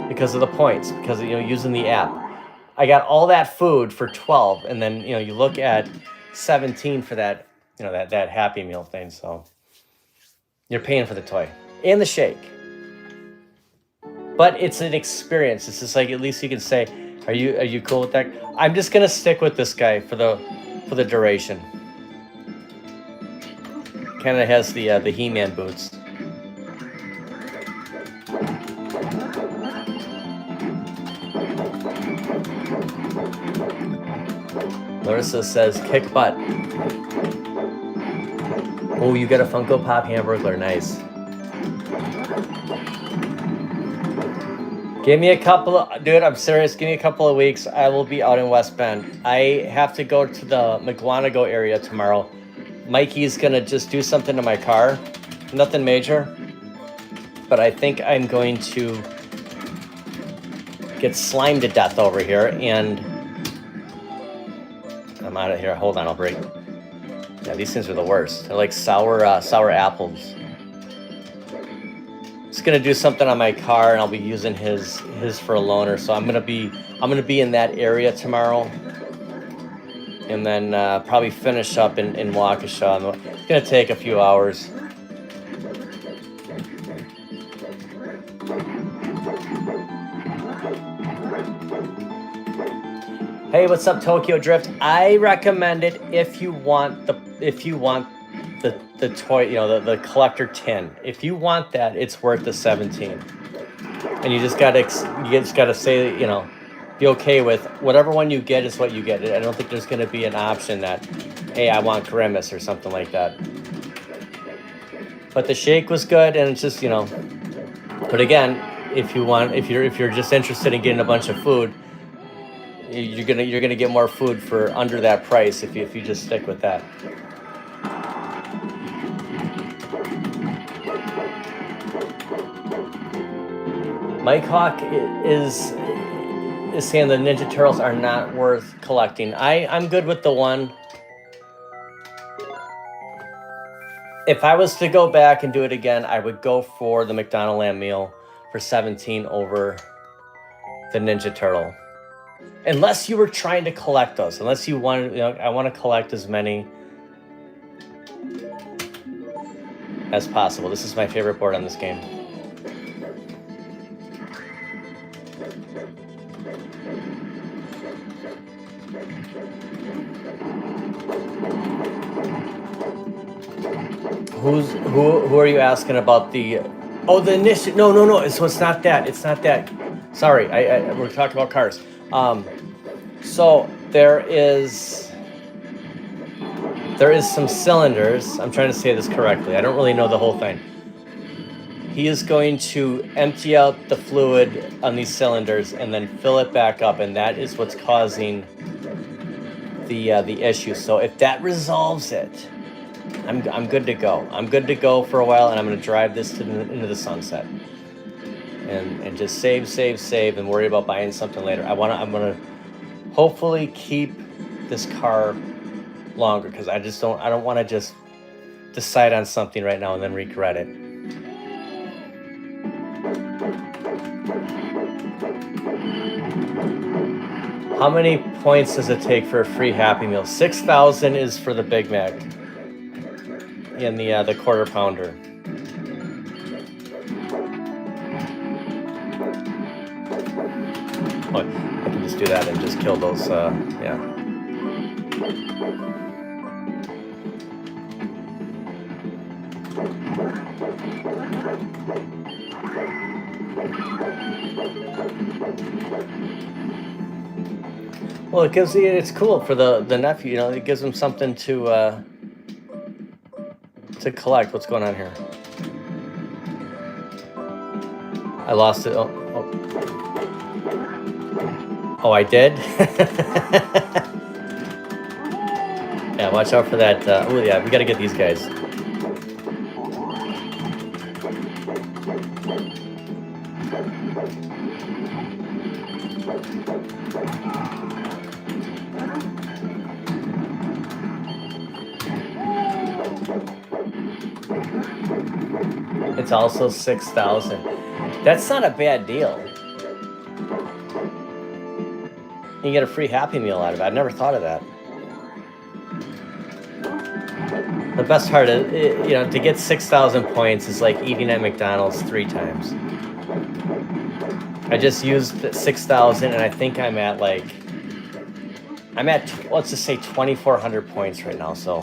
because of the points, because of, using the app. I got all that food for 12, and then you look at 17 for that, that Happy Meal thing. So you're paying for the toy and the shake. But it's an experience. It's just like, at least you can say, are you cool with that? I'm just gonna stick with this guy for the duration. Kind of has the He-Man boots. Larissa says, kick butt. Oh, you got a Funko Pop Hamburglar. Nice. Give me a couple of... Dude, I'm serious. Give me a couple of weeks. I will be out in West Bend. I have to go to the McGuanago area tomorrow. Mikey's going to just do something to my car. Nothing major. But I think I'm going to get slimed to death over here. And I'm out of here. Hold on, I'll break. Yeah, these things are the worst. They're like sour apples. It's gonna do something on my car, and I'll be using his for a loaner. So I'm gonna be in that area tomorrow, and then probably finish up in Waukesha. It's gonna take a few hours. Hey, what's up, Tokyo Drift? I recommend it if you want the toy, the collector tin. If you want that, it's worth the 17. And you just gotta say, be okay with whatever one you get is what you get. I don't think there's gonna be an option that, hey, I want Grimace or something like that. But the shake was good, and it's just, But again, if you're just interested in getting a bunch of food, you're gonna get more food for under that price if you just stick with that. Mike Hawk is saying the Ninja Turtles are not worth collecting. I'm good with the one. If I was to go back and do it again, I would go for the McDonald Lamb meal for 17 over the Ninja Turtle. Unless you were trying to collect those. Unless you wanted, I want to collect as many as possible. This is my favorite board on this game. Who are you asking about the... Oh, the initiative. No. So it's not that. It's not that. Sorry, we're talking about cars. So there is some cylinders. I'm trying to say this correctly. I don't really know the whole thing. He is going to empty out the fluid on these cylinders and then fill it back up, and that is what's causing the issue. So if that resolves it, I'm good to go. I'm good to go for a while, and I'm going to drive this into the sunset, and just save, and worry about buying something later. I'm gonna hopefully keep this car longer, because I don't want to just decide on something right now and then regret it. How many points does it take for a free Happy Meal? 6,000 is for the Big Mac and the quarter pounder. Oh, I can just do that and just kill those, yeah. Well, it gives it's cool for the nephew. You know, it gives him something to collect. What's going on here? I lost it. Oh, I did. Yeah, watch out for that. Oh yeah, we got to get these guys. It's also 6,000. That's not a bad deal. You get a free Happy Meal out of it. I never thought of that. The best part is, you know, to get 6,000 points is like eating at McDonald's 3 times. I just used 6,000, and I think I'm at let's just say 2,400 points right now. So.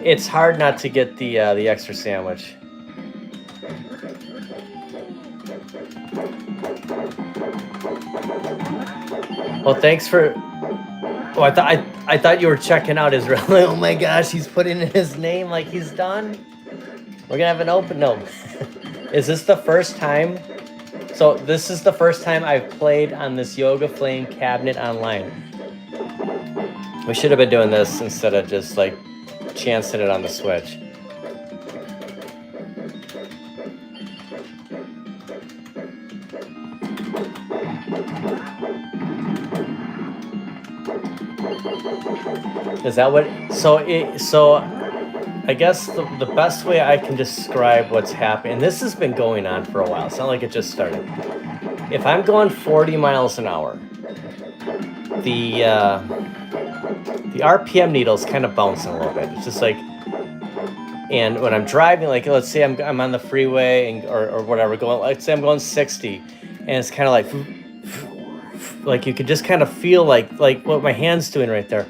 It's hard not to get the extra sandwich. Well, thanks for. Oh, I thought you were checking out Israel. Oh my gosh, he's putting in his name like he's done. We're gonna have an open. No, is this the first time? So this is the first time I've played on this Yoga Flame cabinet online. We should have been doing this instead of just like chancing it on the Switch. Is that what? So I guess the best way I can describe what's happening, and this has been going on for a while. It's not like it just started. If I'm going 40 miles an hour, the RPM needle's kind of bouncing a little bit. It's just like, and when I'm driving, like let's say I'm on the freeway or whatever, let's say I'm going 60, and it's kind of like you could just kind of feel like what my hand's doing right there.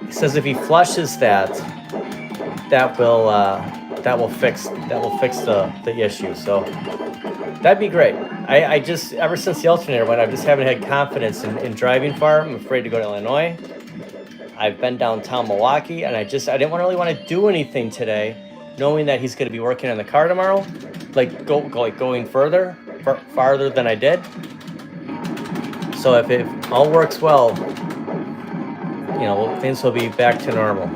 He says if he flushes that will fix the issue. So that'd be great. I just, ever since the alternator went, I just haven't had confidence in driving far. I'm afraid to go to Illinois. I've been downtown Milwaukee, and I didn't really want to do anything today, knowing that he's going to be working on the car tomorrow, going farther than I did. So if it all works well, you know, things will be back to normal.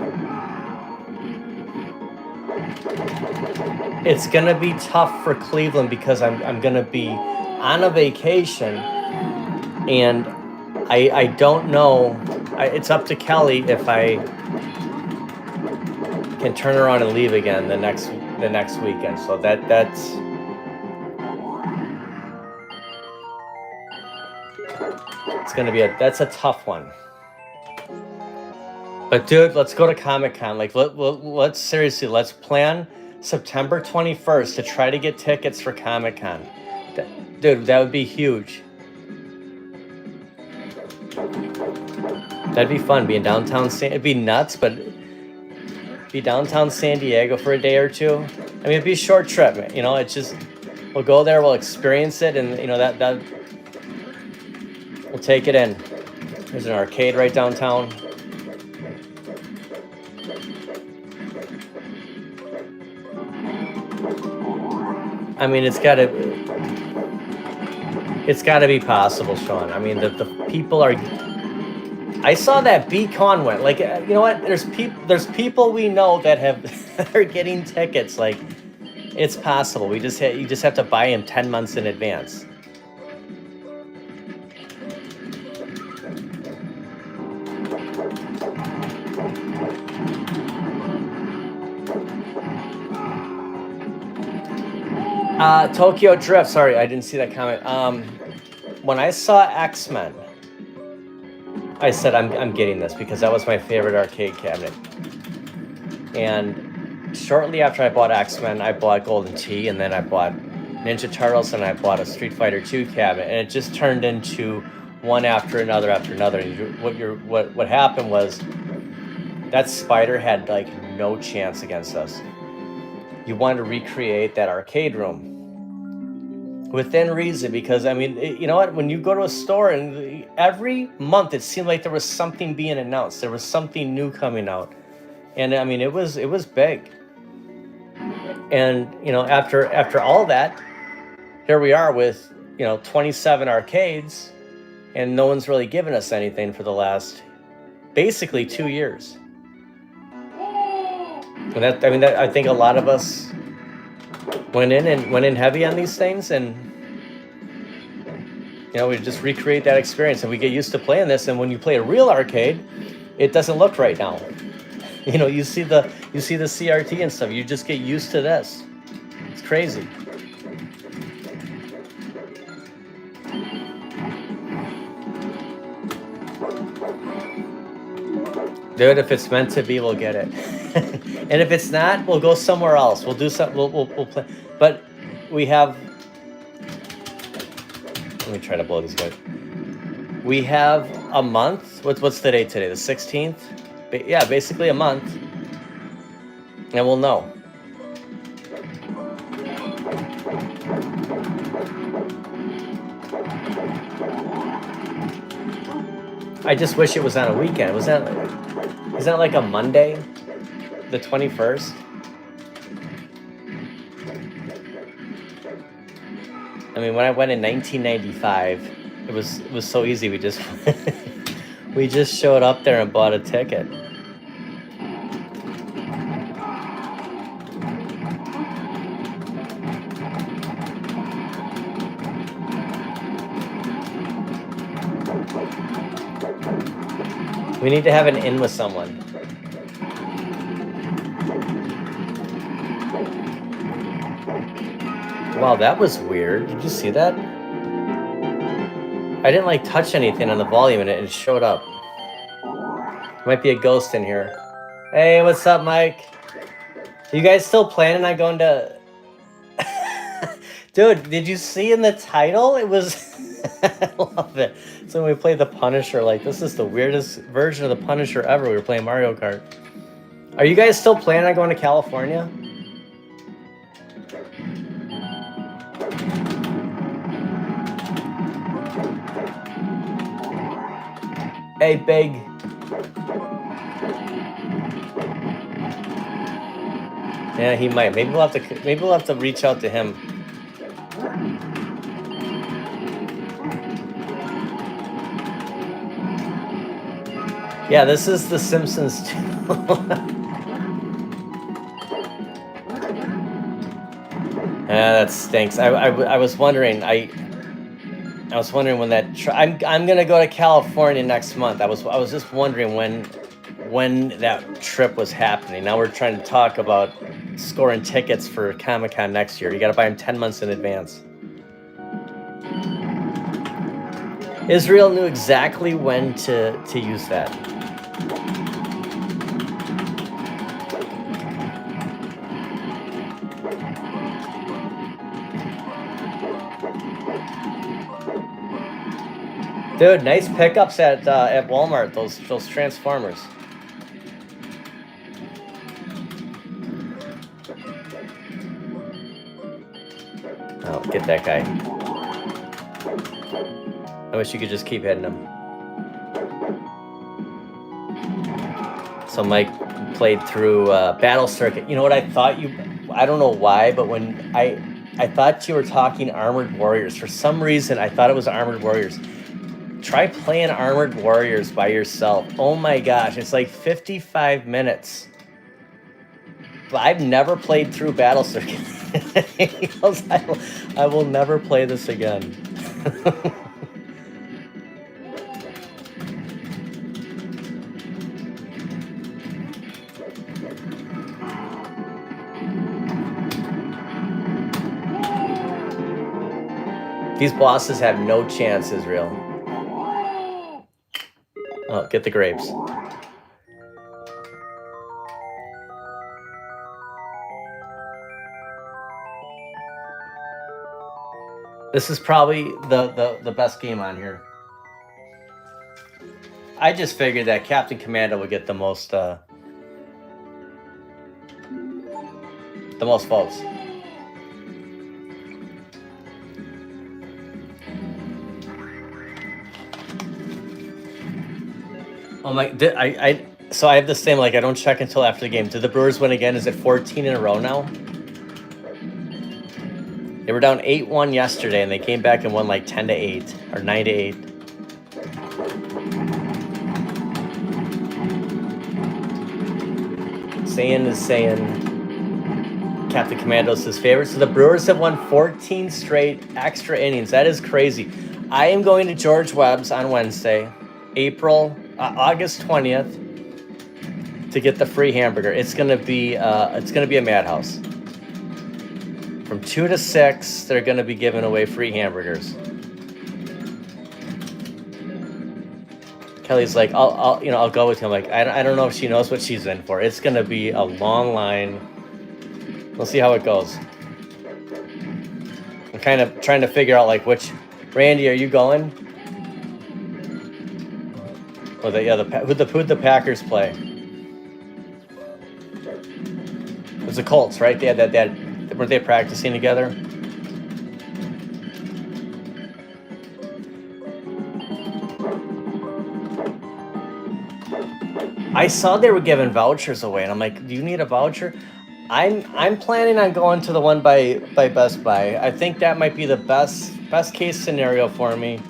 It's gonna be tough for Cleveland because I'm gonna be on a vacation, and I don't know. It's up to Kelly if I can turn around and leave again the next weekend. So that's. It's gonna be that's a tough one. But dude, let's go to Comic-Con. Like let's seriously, let's plan September 21st to try to get tickets for Comic-Con. Dude, that would be huge. That'd be fun being downtown. It'd be nuts, but be downtown San Diego for a day or two. I mean, it'd be a short trip, you know. It's just we'll go there, we'll experience it, and you know that we'll take it in. There's an arcade right downtown. I mean, it's got to be possible, Sean. I mean, the people are. I saw that B-Con went. Like, you know what? There's people we know that are getting tickets. Like, it's possible. You just have to buy them 10 months in advance. Tokyo Drift. Sorry, I didn't see that comment. When I saw X-Men, I said I'm getting this because that was my favorite arcade cabinet. And shortly after I bought X-Men, I bought Golden Tee, and then I bought Ninja Turtles, and I bought a Street Fighter 2 cabinet, and it just turned into one after another after another. And what happened was that spider had like no chance against us. You wanted to recreate that arcade room within reason, because I mean, you know what? When you go to a store, and every month it seemed like there was something being announced, there was something new coming out, and I mean, it was big. And you know, after all that, here we are with 27 arcades, and no one's really given us anything for the last basically 2 years. And that I think a lot of us went in heavy on these things, and we just recreate that experience, and we get used to playing this. And when you play a real arcade, it doesn't look right now. You see the CRT and stuff. You just get used to this. It's crazy. Dude, if it's meant to be, we'll get it. And if it's not, we'll go somewhere else. We'll do something. We'll play. But we have. Let me try to blow these guys. We have a month. What's the date today? The 16th? Yeah, basically a month. And we'll know. I just wish it was on a weekend. Is that like a Monday? The 21st? I mean, when I went in 1995, it was so easy. We just we just showed up there and bought a ticket. We need to have an in with someone. Wow, that was weird. Did you see that? I didn't like touch anything on the volume and it showed up. Might be a ghost in here. Hey, what's up, Mike? You guys still planning on going to... Dude, did you see in the title? It was... I love it. So when we played the Punisher, like, this is the weirdest version of the Punisher ever. We were playing Mario Kart. Are you guys still planning on going to California? Hey, Big. Yeah, he might. Maybe we'll have to reach out to him. Yeah, this is the Simpsons too. Yeah, that stinks. I was wondering. I was wondering when that. I'm gonna go to California next month. I was just wondering when that trip was happening. Now we're trying to talk about scoring tickets for Comic-Con next year. You got to buy them 10 months in advance. Israel knew exactly when to use that. Dude, nice pickups at Walmart. Those Transformers. Oh, get that guy. I wish you could just keep hitting him. So Mike played through Battle Circuit. You know what I thought I don't know why, but when I thought you were talking Armored Warriors. For some reason, I thought it was Armored Warriors. Try playing Armored Warriors by yourself. Oh my gosh, it's like 55 minutes. But I've never played through Battle Circuit. He goes, I will never play this again. These bosses have no chance, Israel. Oh, get the grapes. This is probably the best game on here. I just figured that Captain Commando would get the most votes. Oh my! So I have this thing like I don't check until after the game. Did the Brewers win again? Is it 14 in a row now? They were down 8-1 yesterday, and they came back and won like 10-8 or 9-8. Saiyan is saying Captain Commando's his favorite. So the Brewers have won 14 straight extra innings. That is crazy. I am going to George Webb's on Wednesday, August 20th, to get the free hamburger. It's gonna be a madhouse. From 2 to 6, they're gonna be giving away free hamburgers. Kelly's like, I'll go with him. Like, I don't know if she knows what she's in for. It's gonna be a long line. We'll see how it goes. I'm kind of trying to figure out like which. Randy, are you going? Oh, who'd the Packers play? It was the Colts, right? They had that. Weren't they practicing together? I saw they were giving vouchers away, and I'm like, do you need a voucher? I'm planning on going to the one by Best Buy. I think that might be the best case scenario for me.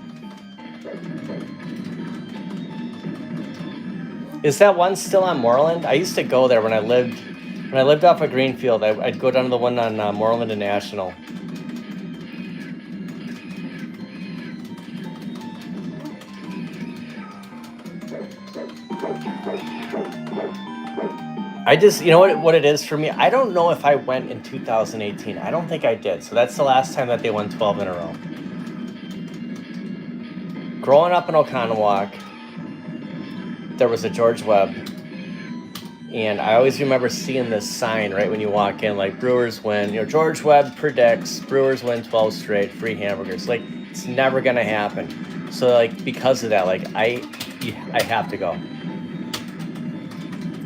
Is that one still on Moreland? I used to go there when I lived off of Greenfield. I'd go down to the one on Moreland and National. I just, you know what it is for me? I don't know if I went in 2018. I don't think I did. So that's the last time that they won 12 in a row. Growing up in Oconomowoc, there was a George Webb. And I always remember seeing this sign right when you walk in, like Brewers win. George Webb predicts Brewers win 12 straight, free hamburgers. Like, it's never going to happen. So, like, because of that, like, I have to go.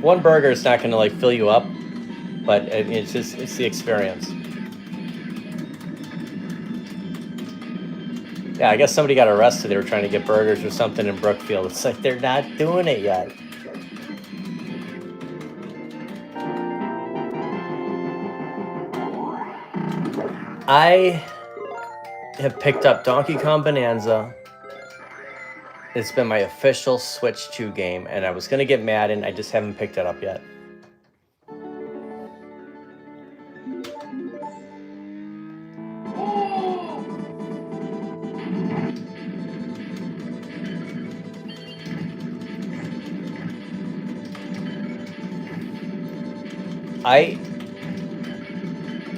One burger is not going to like fill you up, but it's the experience. Yeah, I guess somebody got arrested. They were trying to get burgers or something in Brookfield. It's like they're not doing it yet. I have picked up Donkey Kong Bonanza. It's been my official Switch 2 game, and I was going to get Madden. I just haven't picked it up yet.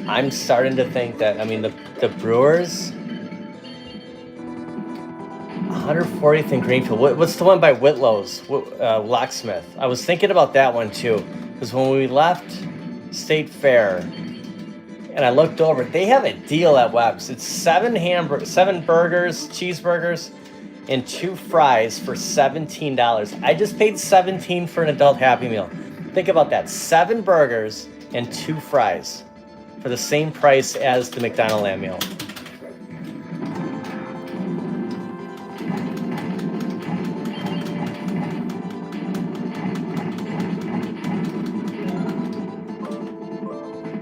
I'm starting to think that, I mean, the Brewers... 140th in Greenfield. What's the one by Whitlow's? Locksmith. I was thinking about that one too, because when we left State Fair, and I looked over, they have a deal at Webb's. It's 7 burgers, cheeseburgers, and 2 fries for $17. I just paid $17 for an adult Happy Meal. Think about that: 7 burgers and 2 fries for the same price as the McDonald's lamb meal.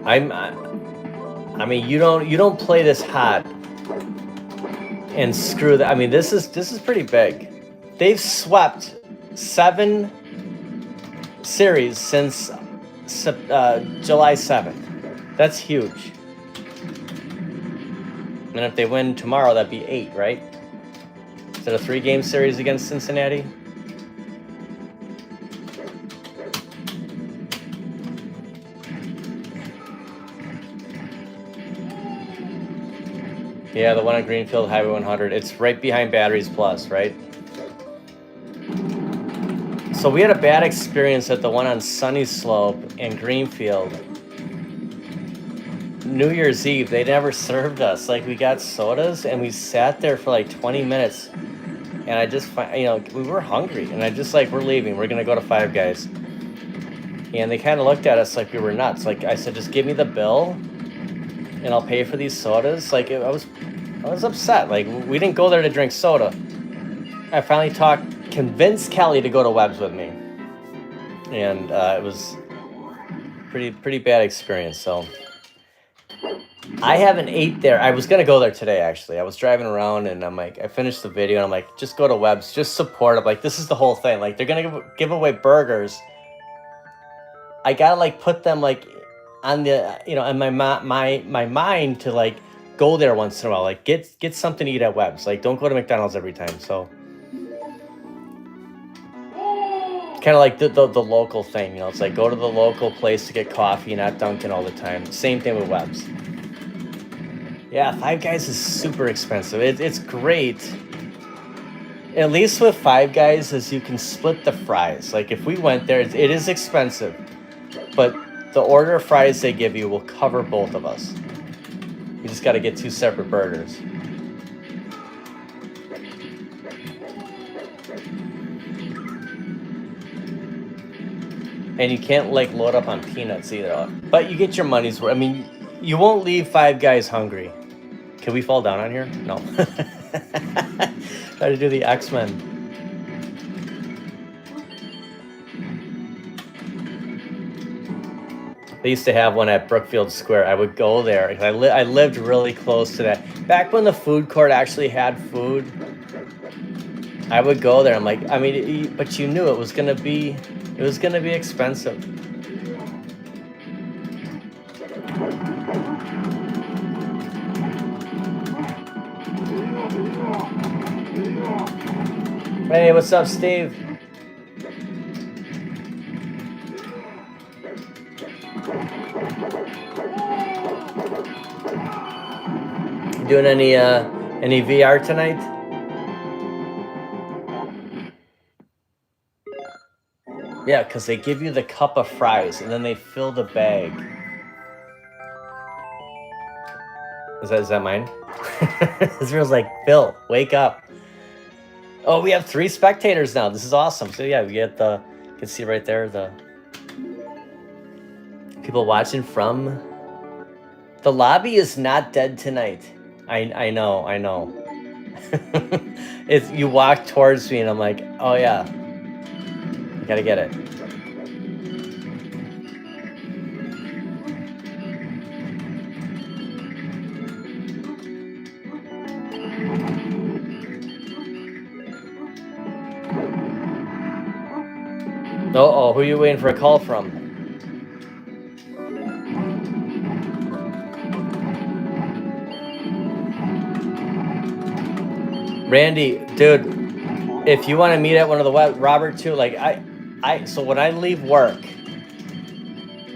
I mean, you don't play this hot and screw that. I mean, this is pretty big. They've swept 7 series since July 7th. That's huge. And if they win tomorrow, that'd be 8, right? Is it a 3-game series against Cincinnati? Yeah, the one on Greenfield Highway 100. It's right behind Batteries Plus, right? So we had a bad experience at the one on Sunny Slope in Greenfield. New Year's Eve, they never served us. Like, we got sodas and we sat there for like 20 minutes. And I just, we were hungry. And I just like, we're leaving. We're going to go to Five Guys. And they kind of looked at us like we were nuts. Like, I said, just give me the bill and I'll pay for these sodas. Like, I was upset. Like, we didn't go there to drink soda. I finally convinced Kelly to go to Webb's with me. And it was pretty bad experience. So I haven't ate there. I was going to go there today, actually. I was driving around and I'm like, I finished the video and I'm like, just go to Webb's, just support them. Like, this is the whole thing. Like, they're going to give away burgers. I got to like put them like on the, in my mind to like go there once in a while. Like, get something to eat at Webb's. Like, don't go to McDonald's every time. So kind of like the local thing, it's like go to the local place to get coffee, not Dunkin' all the time. Same thing with Webb's. Yeah, Five Guys is super expensive. It's great. At least with Five Guys is you can split the fries. Like if we went there, it is expensive, but the order of fries they give you will cover both of us. You just got to get 2 separate burgers. And you can't like load up on peanuts either. But you get your money's worth. I mean, you won't leave Five Guys hungry. Can we fall down on here? No. Try to do the X-Men. They used to have one at Brookfield Square. I would go there. I lived really close to that. Back when the food court actually had food, I would go there. I'm like, I mean, but you knew it was gonna be expensive. Hey, what's up, Steve? Doing any VR tonight? Yeah, because they give you the cup of fries and then they fill the bag. Is that mine? Israel's like, Phil, wake up. Oh, we have 3 spectators now. This is awesome. So yeah, we get you can see right there the people watching from the lobby is not dead tonight. I know. It's you walk towards me and I'm like, oh yeah. I gotta get it. Oh, who are you waiting for a call from? Randy, dude, if you want to meet at one of the Robert too, like so when I leave work,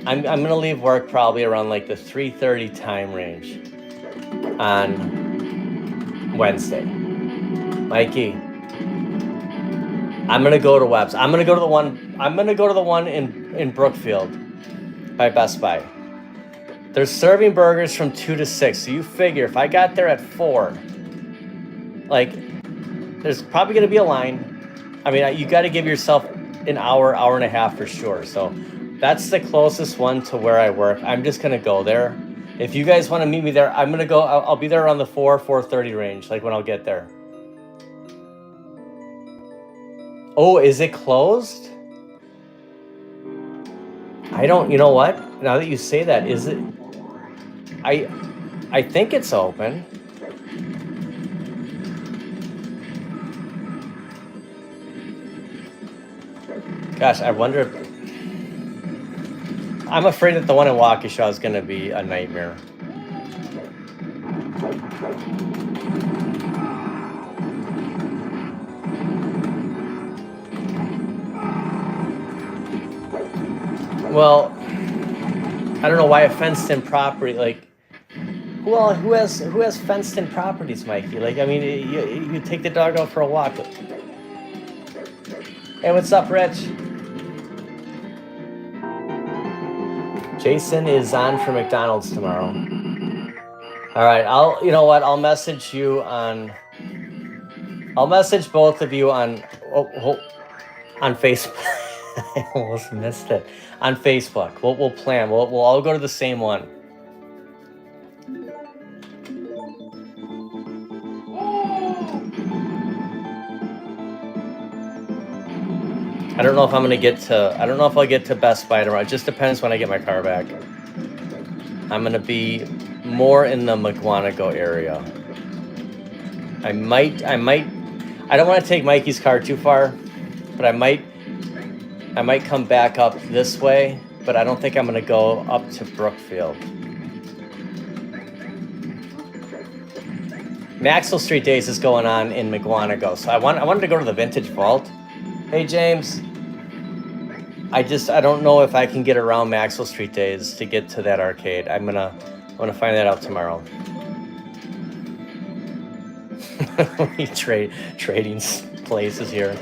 I'm gonna leave work probably around like the 3:30 time range on Wednesday. Mikey, I'm gonna go to Webb's. I'm gonna go to the one in Brookfield by Best Buy. They're serving burgers from 2 to 6. So you figure if I got there at 4, like there's probably gonna be a line. I mean, you got to give yourself an hour and a half for sure. So that's the closest one to where I work. I'm just gonna go there. If you guys want to meet me there, I'm gonna go. I'll be there around the 4:30 range, like when I'll get there. Oh, is it closed? I don't. You know what? Now that you say that, is it? I think it's open. Gosh, I wonder if... I'm afraid that the one in Waukesha is going to be a nightmare. Well, I don't know why a fenced-in property, like... Who has fenced-in properties, Mikey? Like, I mean, you take the dog out for a walk. Hey, what's up, Rich? Jason is on for McDonald's tomorrow. All right, you know what? I'll message you on. I'll message both of you on Facebook. I almost missed it. On Facebook, we'll plan. We'll all go to the same one. I don't know if I'm gonna get to. I don't know if I'll get to Best Buy tomorrow. It just depends when I get my car back. I'm gonna be more in the McGuanago area. I might. I don't want to take Mikey's car too far, but I might come back up this way. But I don't think I'm gonna go up to Brookfield. Maxwell Street Days is going on in McGuanago, so I wanted to go to the Vintage Vault. Hey James, I don't know if I can get around Maxwell Street Days to get to that arcade. I'm gonna find that out tomorrow. We trading places here.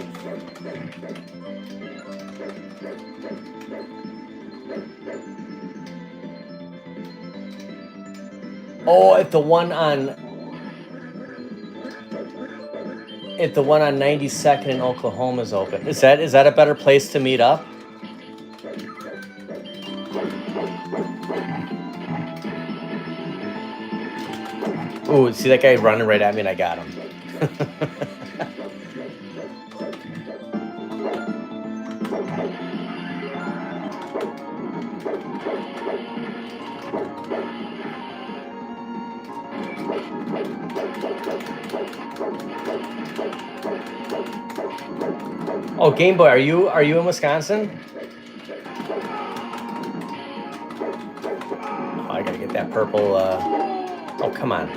Oh, at the one on 92nd in Oklahoma is open. Is that a better place to meet up? Ooh, see that guy running right at me and I got him. Oh, Game Boy, are you in Wisconsin? Oh, I gotta get that purple. Oh, come on.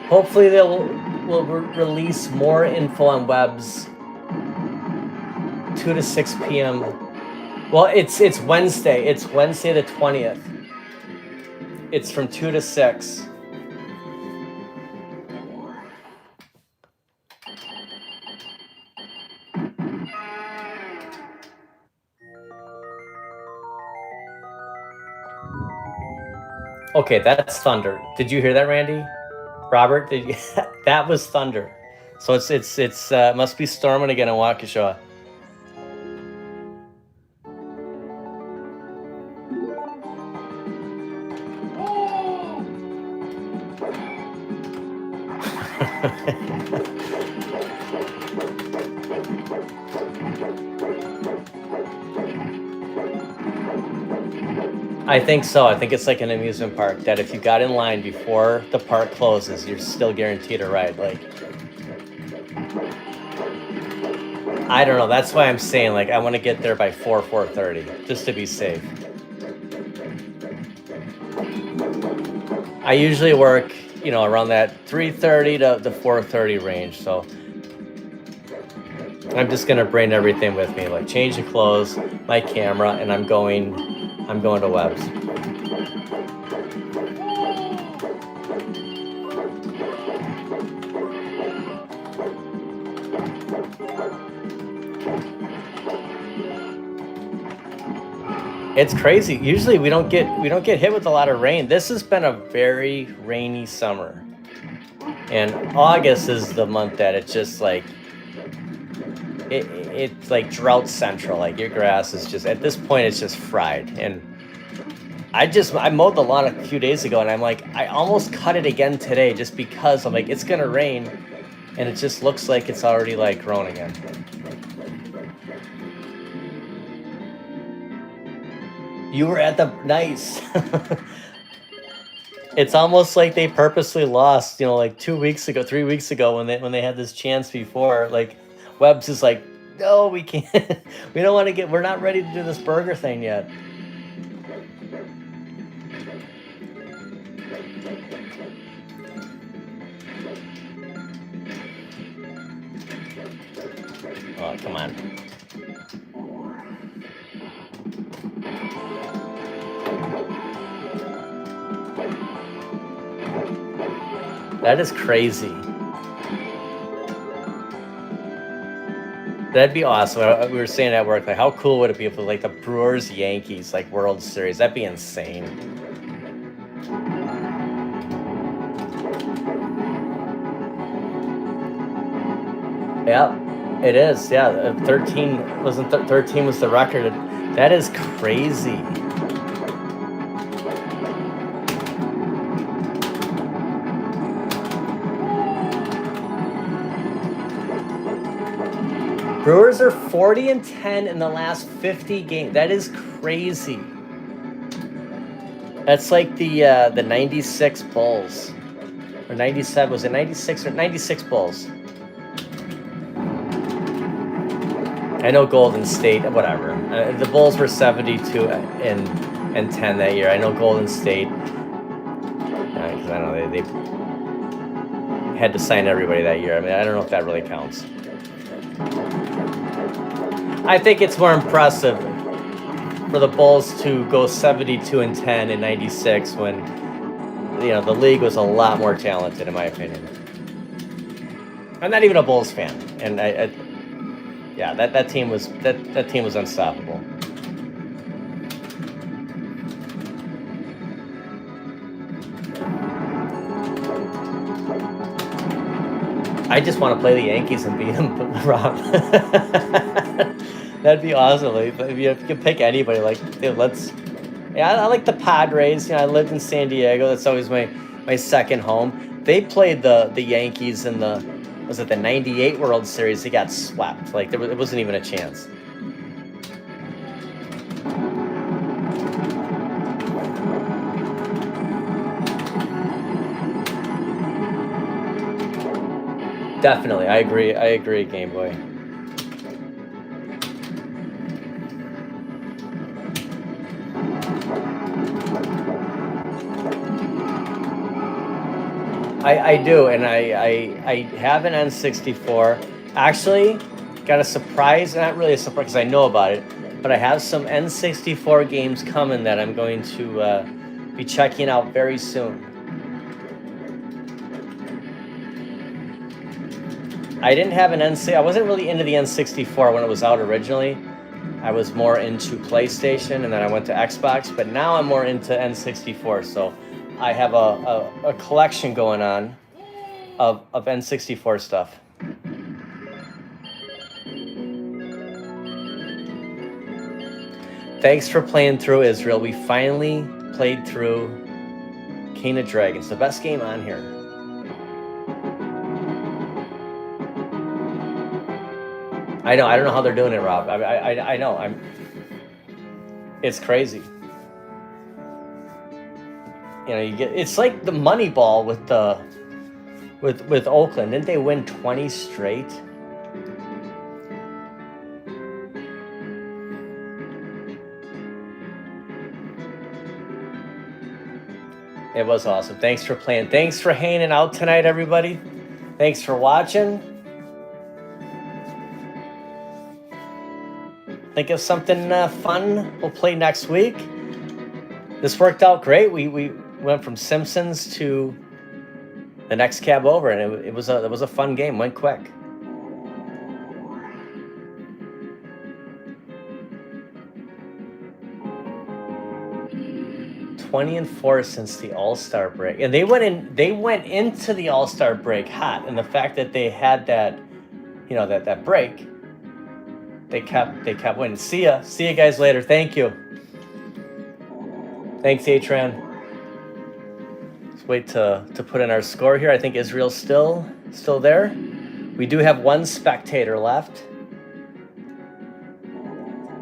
Hopefully will release more info on webs 2 to 6 p.m. Well, it's Wednesday. It's Wednesday the 20th. It's from 2 to 6. Okay, that's thunder. Did you hear that, Randy? Robert, did you? That was thunder. So it's must be storming again in Waukesha. I think so. I think it's like an amusement park that if you got in line before the park closes, you're still guaranteed a ride. Like, I don't know. That's why I'm saying, like, I want to get there by 4:30, just to be safe. I usually work, around that 3:30 to 4:30 range. So I'm just gonna bring everything with me, like change the clothes, my camera, and I'm going to Webb's. It's crazy. Usually we don't get hit with a lot of rain. This has been a very rainy summer. And August is the month that it's just like it's like drought central. Like your grass is just at this point it's just fried. And I mowed the lawn a few days ago and I'm like, I almost cut it again today just because I'm like, it's gonna rain and it just looks like it's already like grown again. You were at the nice. It's almost like they purposely lost, like 3 weeks ago when they had this chance before. Like Webb's is like, no, we can't. We don't want to we're not ready to do this burger thing yet. Oh, come on. That is crazy. That'd be awesome. We were saying at work, like, how cool would it be if it was like the Brewers Yankees like World Series? That'd be insane. Yeah, it is. Yeah, 13 wasn't 13 was the record. That is crazy. Brewers are 40-10 in the last 50 games. That is crazy. That's like the 96 Bulls. Or 97, was it 96 or 96 Bulls? I know Golden State, whatever. The Bulls were 72 and 10 that year. I know Golden State, because I know they had to sign everybody that year. I mean, I don't know if that really counts. I think it's more impressive for the Bulls to go 72-10 in 96 when, you know, the league was a lot more talented, in my opinion. I'm not even a Bulls fan, and yeah, that team was unstoppable. I just want to play the Yankees and beat them, Rob. That'd be awesome. Like, if you could pick anybody, like, dude, I like the Padres. You know, I lived in San Diego. That's always my second home. They played the Yankees in the 98 World Series. They got swept. Like, it wasn't even a chance. Definitely, I agree, Game Boy. I do, and I have an N64. Actually, got a surprise, not really a surprise because I know about it, but I have some N64 games coming that I'm going to be checking out very soon. I didn't have an I wasn't really into the N64 when it was out originally. I was more into PlayStation, and then I went to Xbox, but now I'm more into N64, so I have a collection going on of N64 stuff. Thanks for playing through, Israel. We finally played through King of Dragons, the best game on here. I know. I don't know how they're doing it, Rob. I know. It's crazy. You know, it's like the Moneyball with Oakland. Didn't they win 20 straight? It was awesome. Thanks for playing. Thanks for hanging out tonight, everybody. Thanks for watching. Think of something fun we'll play next week. This worked out great. We went from Simpsons to the next cab over, and it was a fun game. Went quick. (20-4) since the All-Star break, and they went into the All-Star break hot, and the fact that they had that, you know, that break. They kept winning. See ya guys later. Thank you. Thanks, Atran. Let's wait to put in our score here. I think Israel's still there. We do have one spectator left.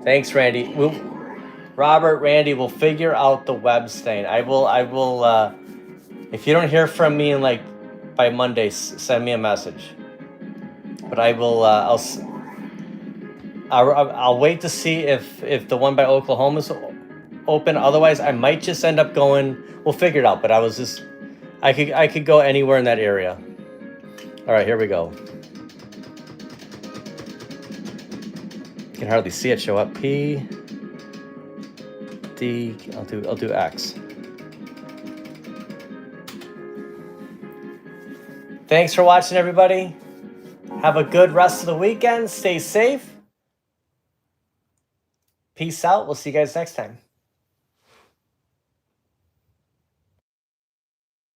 Thanks, Randy. Robert, Randy, we'll figure out the web stain. I will. If you don't hear from me by Monday, send me a message. But I will. I'll wait to see if the one by Oklahoma is open. Otherwise, I might just end up going. We'll figure it out. But I could go anywhere in that area. All right, here we go. You can hardly see it show up. P, D. I'll do X. Thanks for watching, everybody. Have a good rest of the weekend. Stay safe. Peace out. We'll see you guys next time.